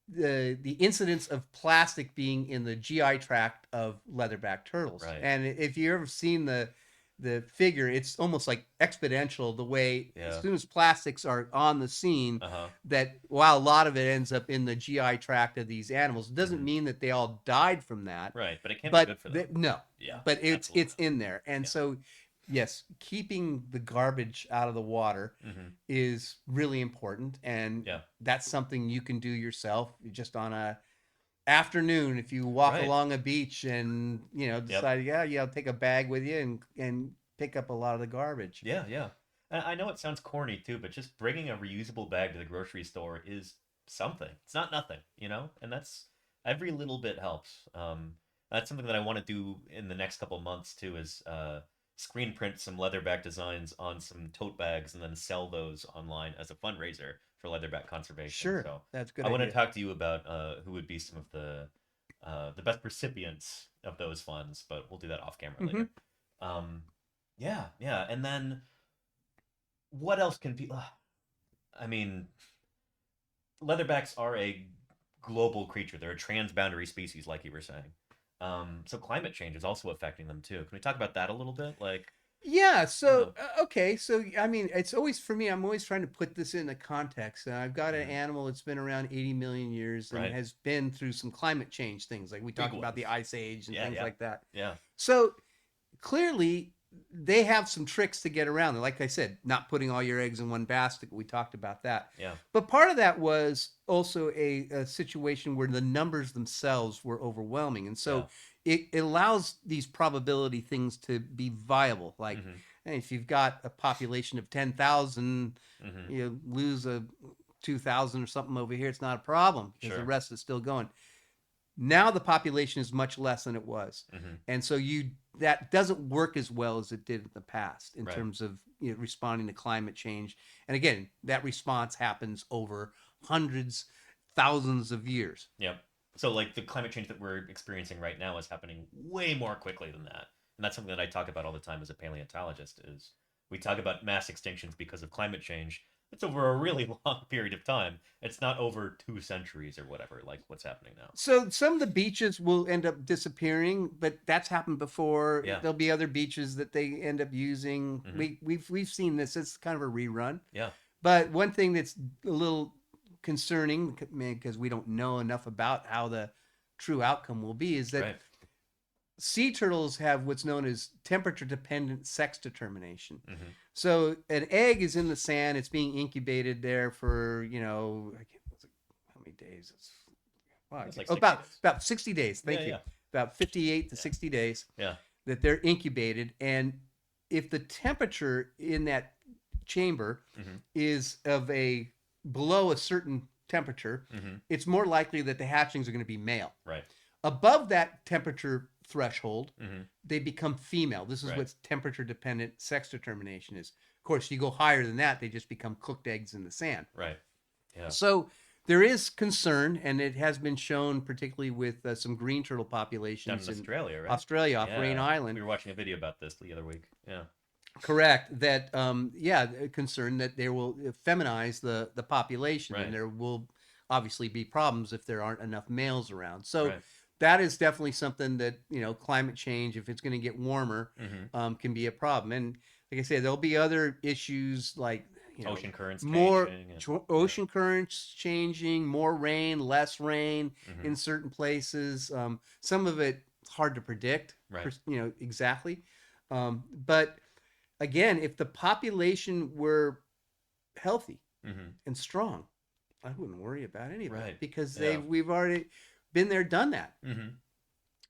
the incidence of plastic being in the GI tract of leatherback turtles. Right. And if you ever seen the figure, it's almost like exponential the way as soon as plastics are on the scene, that while a lot of it ends up in the GI tract of these animals, it doesn't mean that they all died from that. Right, but it can't be good for them. No. Yeah. But it's in there. And so yes, keeping the garbage out of the water is really important, and that's something you can do yourself just on a afternoon if you walk along a beach and decide I'll take a bag with you and pick up a lot of the garbage. Yeah. And I know it sounds corny too, but just bringing a reusable bag to the grocery store is something. It's not nothing, and that's every little bit helps. That's something that I want to do in the next couple months too, is screen print some leatherback designs on some tote bags and then sell those online as a fundraiser for leatherback conservation. Sure, so that's good. I want to talk to you about who would be some of the best recipients of those funds, but we'll do that off camera later. Yeah, and then what else can be? I mean, leatherbacks are a global creature. They're a transboundary species, like you were saying. So climate change is also affecting them too. Can we talk about that a little bit? Okay, so I mean, it's always for me. I'm always trying to put this into context. I've got an animal that's been around 80 million years and has been through some climate change things, like we talked about the Ice Age and things like that. Yeah. So clearly, they have some tricks to get around. Like I said, not putting all your eggs in one basket. We talked about that. Yeah. But part of that was also a situation where the numbers themselves were overwhelming. And so it allows these probability things to be viable. Like if you've got a population of 10,000, you lose a 2,000 or something over here, it's not a problem because the rest is still going. Now the population is much less than it was. And so that doesn't work as well as it did in the past in terms of responding to climate change. And again, that response happens over hundreds, thousands of years. Yep. So like the climate change that we're experiencing right now is happening way more quickly than that. And that's something that I talk about all the time as a paleontologist, is we talk about mass extinctions because of climate change. It's over a really long period of time. It's not over 2 centuries or whatever, like what's happening now. So some of the beaches will end up disappearing, but that's happened before. Yeah. There'll be other beaches that they end up using. We've seen this. It's kind of a rerun. Yeah. But one thing that's a little concerning, because we don't know enough about how the true outcome will be, is that sea turtles have what's known as temperature-dependent sex determination. So an egg is in the sand. It's being incubated there for, how many days? It's like about 60 days. Thank you. Yeah. About 58 to 60 days. Yeah. That they're incubated. And if the temperature in that chamber is below a certain temperature, it's more likely that the hatchlings are going to be male. Right. Above that temperature threshold, they become female. This is what temperature-dependent sex determination is. Of course, you go higher than that, they just become cooked eggs in the sand. Right. Yeah. So there is concern, and it has been shown, particularly with some green turtle populations down in Australia, right? Australia, off Rain Island. We were watching a video about this the other week. Yeah. Correct. That concern that they will feminize the population, and there will obviously be problems if there aren't enough males around. So that is definitely something that climate change, if it's going to get warmer, can be a problem. And like I said, there'll be other issues like ocean currents changing, ocean currents changing, more rain, less rain in certain places. Some of it hard to predict, exactly. But again, if the population were healthy and strong, I wouldn't worry about any of that because we've already been there, done that.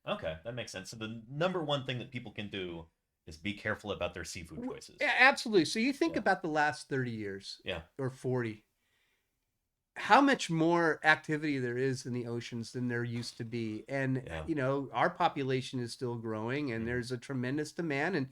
Okay, that makes sense. So the number one thing that people can do is be careful about their seafood choices. Yeah, absolutely. So you think Yeah. about the last 30 years Yeah. or 40, how much more activity there is in the oceans than there used to be. And, Yeah. you know, our population is still growing and Mhm. there's a tremendous demand. And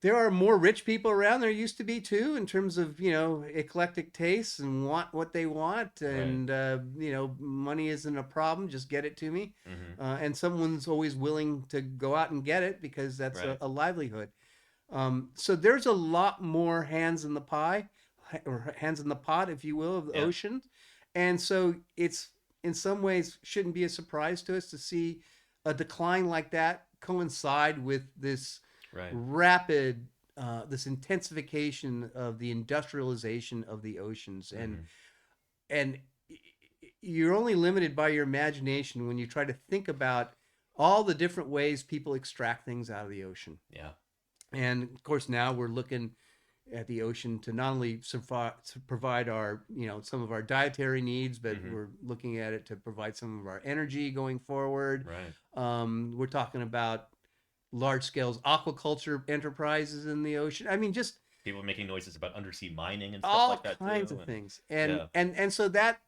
there are more rich people around there used to be too, in terms of, you know, eclectic tastes and want what they want. And, you know, money isn't a problem. Just get it to me. Mhm. And someone's always willing to go out and get it because that's Right. a livelihood. So there's a lot more hands in the pie, or hands in the pot, if you will, of the Yeah. ocean. And so it's, in some ways, shouldn't be a surprise to us to see a decline like that coincide with this Right. rapid, this intensification of the industrialization of the oceans. Mhm. And you're only limited by your imagination when you try to think about all the different ways people extract things out of the ocean. Yeah. And of course, now we're looking at the ocean to not only to provide our, you know, some of our dietary needs, but Mhm. we're looking at it to provide some of our energy going forward. Right. We're talking about large scale aquaculture enterprises in the ocean. I mean, just People making noises about undersea mining and stuff all like that kinds too. of And things. And yeah. and so that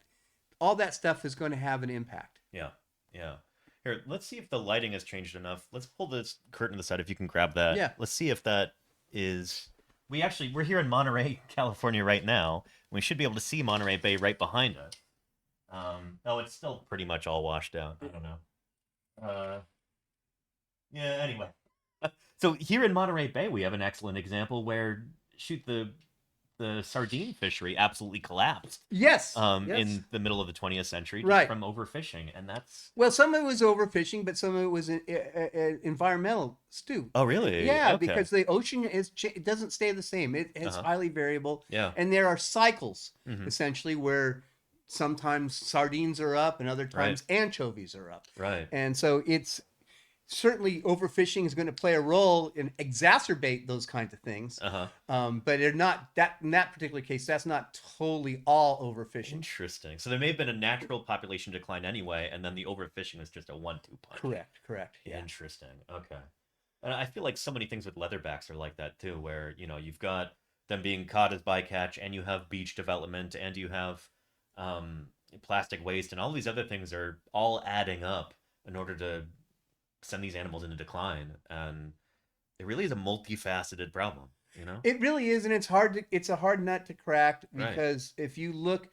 all that stuff is going to have an impact. Yeah. Yeah. Here, let's see if the lighting has changed enough. Let's pull this curtain to the side if you can grab that. Yeah. Let's see if that is. We're here in Monterey, California right now. We should be able to see Monterey Bay right behind us. Oh, it's still pretty much all washed out. I don't know. Yeah, anyway. So here in Monterey Bay, we have an excellent example where the sardine fishery absolutely collapsed. Yes. In the middle of the 20th century, just Right. from overfishing, and that's. Well, some of it was overfishing, but some of it was environmental too. Oh, really? Yeah, Okay. because the ocean it doesn't stay the same. It's highly variable. Yeah. And there are cycles, Mhm. essentially, where sometimes sardines are up and other times anchovies are up. Right. And so it's certainly overfishing is going to play a role and exacerbate those kinds of things. But they're not that in that particular case. That's not totally all overfishing. Interesting. So there may have been a natural population decline anyway, and then the overfishing was just a 1-2 punch. Correct. Yeah. Interesting. Okay. And I feel like so many things with leatherbacks are like that too, where you've got them being caught as bycatch, and you have beach development, and you have plastic waste, and all these other things are all adding up in order to send these animals into decline. And it really is a multifaceted problem. It really is, and it's a hard nut to crack, because if you look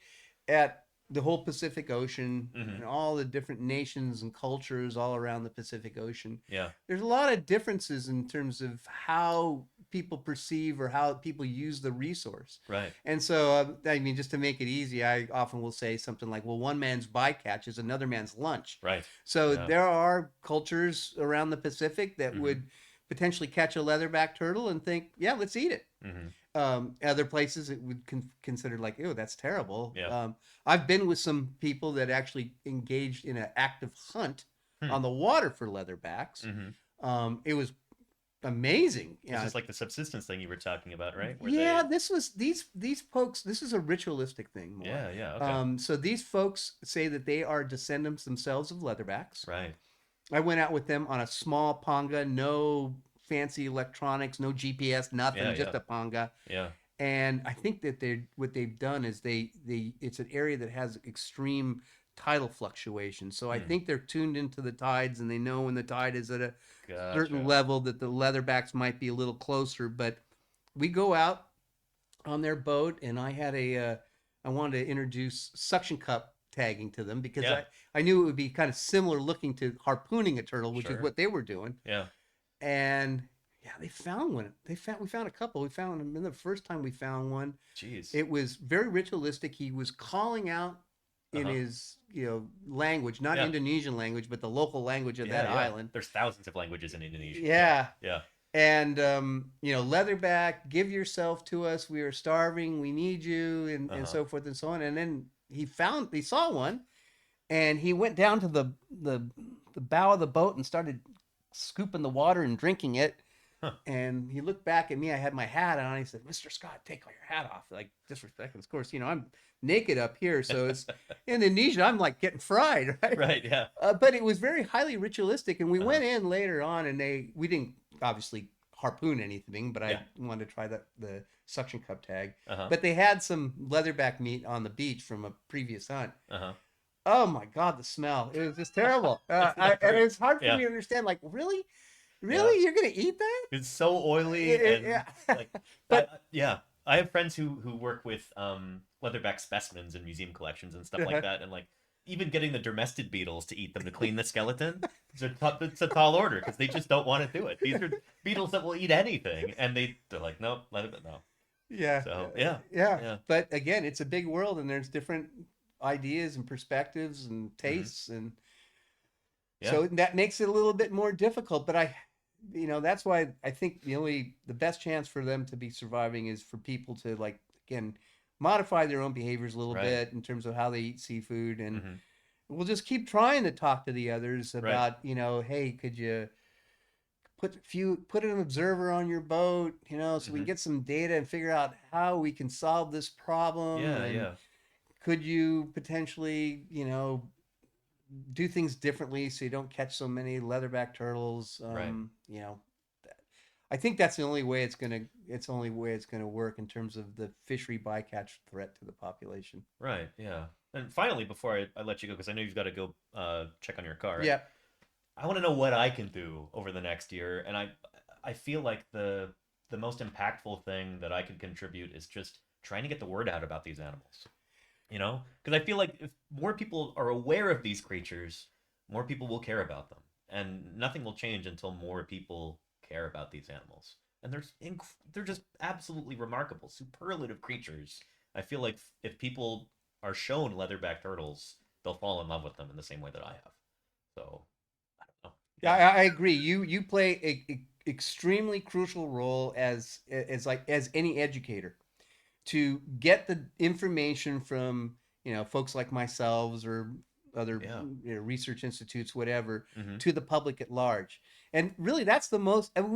at the whole Pacific Ocean and all the different nations and cultures all around the Pacific Ocean, there's a lot of differences in terms of how people perceive or how people use the resource. Right. And so, I mean, just to make it easy, I often will say something like, well, one man's bycatch is another man's lunch. Right. So there are cultures around the Pacific that would potentially catch a leatherback turtle and think, yeah, let's eat it. Other places it would consider like, ew, that's terrible. Yeah. I've been with some people that actually engaged in an active hunt on the water for leatherbacks. It was amazing. It's just like the subsistence thing you were talking about, right? This was these folks. This is a ritualistic thing more. Yeah. Okay. So these folks say that they are descendants themselves of leatherbacks. Right. I went out with them on a small panga, no fancy electronics, no GPS, nothing, just a panga. Yeah. And I think that what they've done is it's an area that has extreme tidal fluctuations. So I think they're tuned into the tides, and they know when the tide is at a certain level that the leatherbacks might be a little closer. But we go out on their boat, and I wanted to introduce suction cup tagging to them, because I knew it would be kind of similar looking to harpooning a turtle, which is what they were doing. Yeah. And they found one. We found a couple. We found them the first time we found one. Jeez. It was very ritualistic. He was calling out in his language, not Indonesian language, but the local language of that island. There's thousands of languages in Indonesia. Yeah. And leatherback, give yourself to us. We are starving. We need you, and so forth and so on. And then he saw one, and he went down to the bow of the boat and started scooping the water and drinking it. And he looked back at me. I had my hat on. He said, "Mr. Scott, take your hat off." Like, disrespect. And of course, I'm naked up here, so it's Indonesia. I'm like getting fried, right? Right. Yeah. But it was very highly ritualistic, and we went in later on, and we didn't obviously harpoon anything, but Yeah. I wanted to try the suction cup tag. Uh-huh. But they had some leatherback meat on the beach from a previous hunt. Uh-huh. Oh my God, the smell! It was just terrible. It's not And great. it's hard for Yeah. me to understand. Like, really, Yeah. you're gonna eat that? It's so oily and Yeah. like, But yeah, I have friends who work with leatherback specimens in museum collections and stuff like that, and like even getting the domestic beetles to eat them to clean the skeleton, it's a tall order because they just don't want to do it. These are beetles that will eat anything, and they're like, nope, let it no. yeah, So yeah. yeah. But again, it's a big world, and there's different ideas and perspectives and tastes, and Yeah. so that makes it a little bit more difficult. But that's why I think the best chance for them to be surviving is for people to, like, again, modify their own behaviors a little Right. bit in terms of how they eat seafood, and Mhm. we'll just keep trying to talk to the others Right. about, hey, could you put an observer on your boat, so we can get some data and figure out how we can solve this problem. Yeah, And yeah. could you potentially, do things differently so you don't catch so many leatherback turtles? Right. I think that's the only way it's gonna work in terms of the fishery bycatch threat to the population. Right, yeah. And finally, before I let you go, because I know you've got to go check on your car. Yeah. I want to know what I can do over the next year, and I feel like the most impactful thing that I could contribute is just trying to get the word out about these animals. Because I feel like if more people are aware of these creatures, more people will care about them, and nothing will change until more people care about these animals. And they're just absolutely remarkable, superlative creatures. I feel like if people are shown leatherback turtles, they'll fall in love with them in the same way that I have. So I don't know. Yeah, I agree. You play a extremely crucial role as any educator to get the information from folks like myself or other Yeah. research institutes, whatever, Mhm. to the public at large. And really, that's the most. And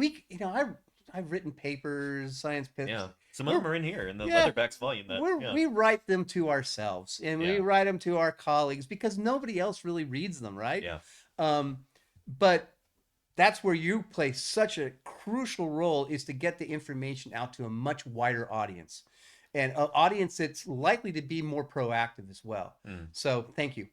I've written papers, science papers. Yeah. Some of them are in here in the Yeah. leatherbacks volume. We write them to ourselves, and we Yeah. write them to our colleagues because nobody else really reads them, right? Yeah. But that's where you play such a crucial role, is to get the information out to a much wider audience, and an audience that's likely to be more proactive as well. So thank you.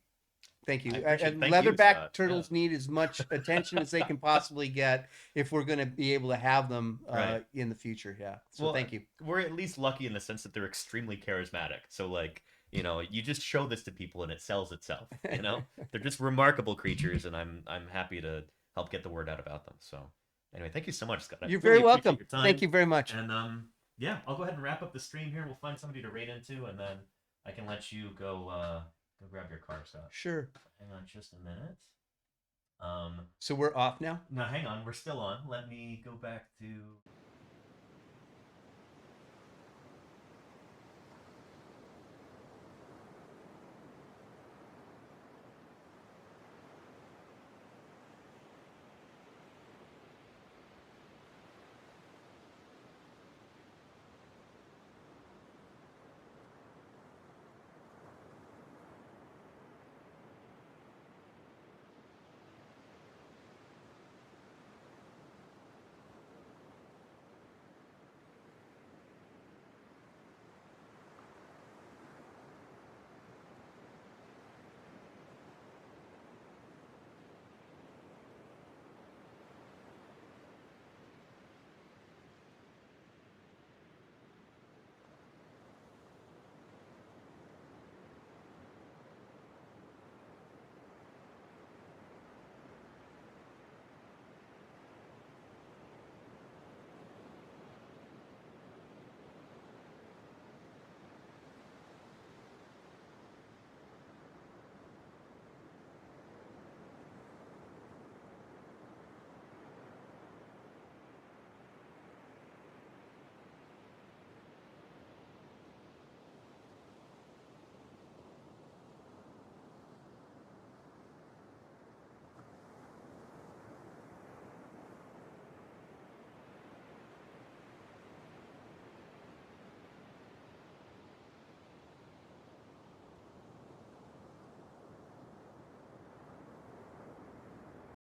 I appreciate it. And Thank you, leatherback Scott. turtles need as much attention as they can possibly get if we're going to be able to have them Right. in the future. Yeah. So Well, thank you. We're at least lucky in the sense that they're extremely charismatic. So like, you just show this to people and it sells itself. They're just remarkable creatures, and I'm happy to help get the word out about them. So anyway, thank you so much, Scott. I You're really very welcome. appreciate your time. Thank you very much. And yeah, I'll go ahead and wrap up the stream here. We'll find somebody to raid into, and then I can let you go grab your car, Scott. Sure. Hang on just a minute. So we're off now? No, hang on. We're still on. Let me go back to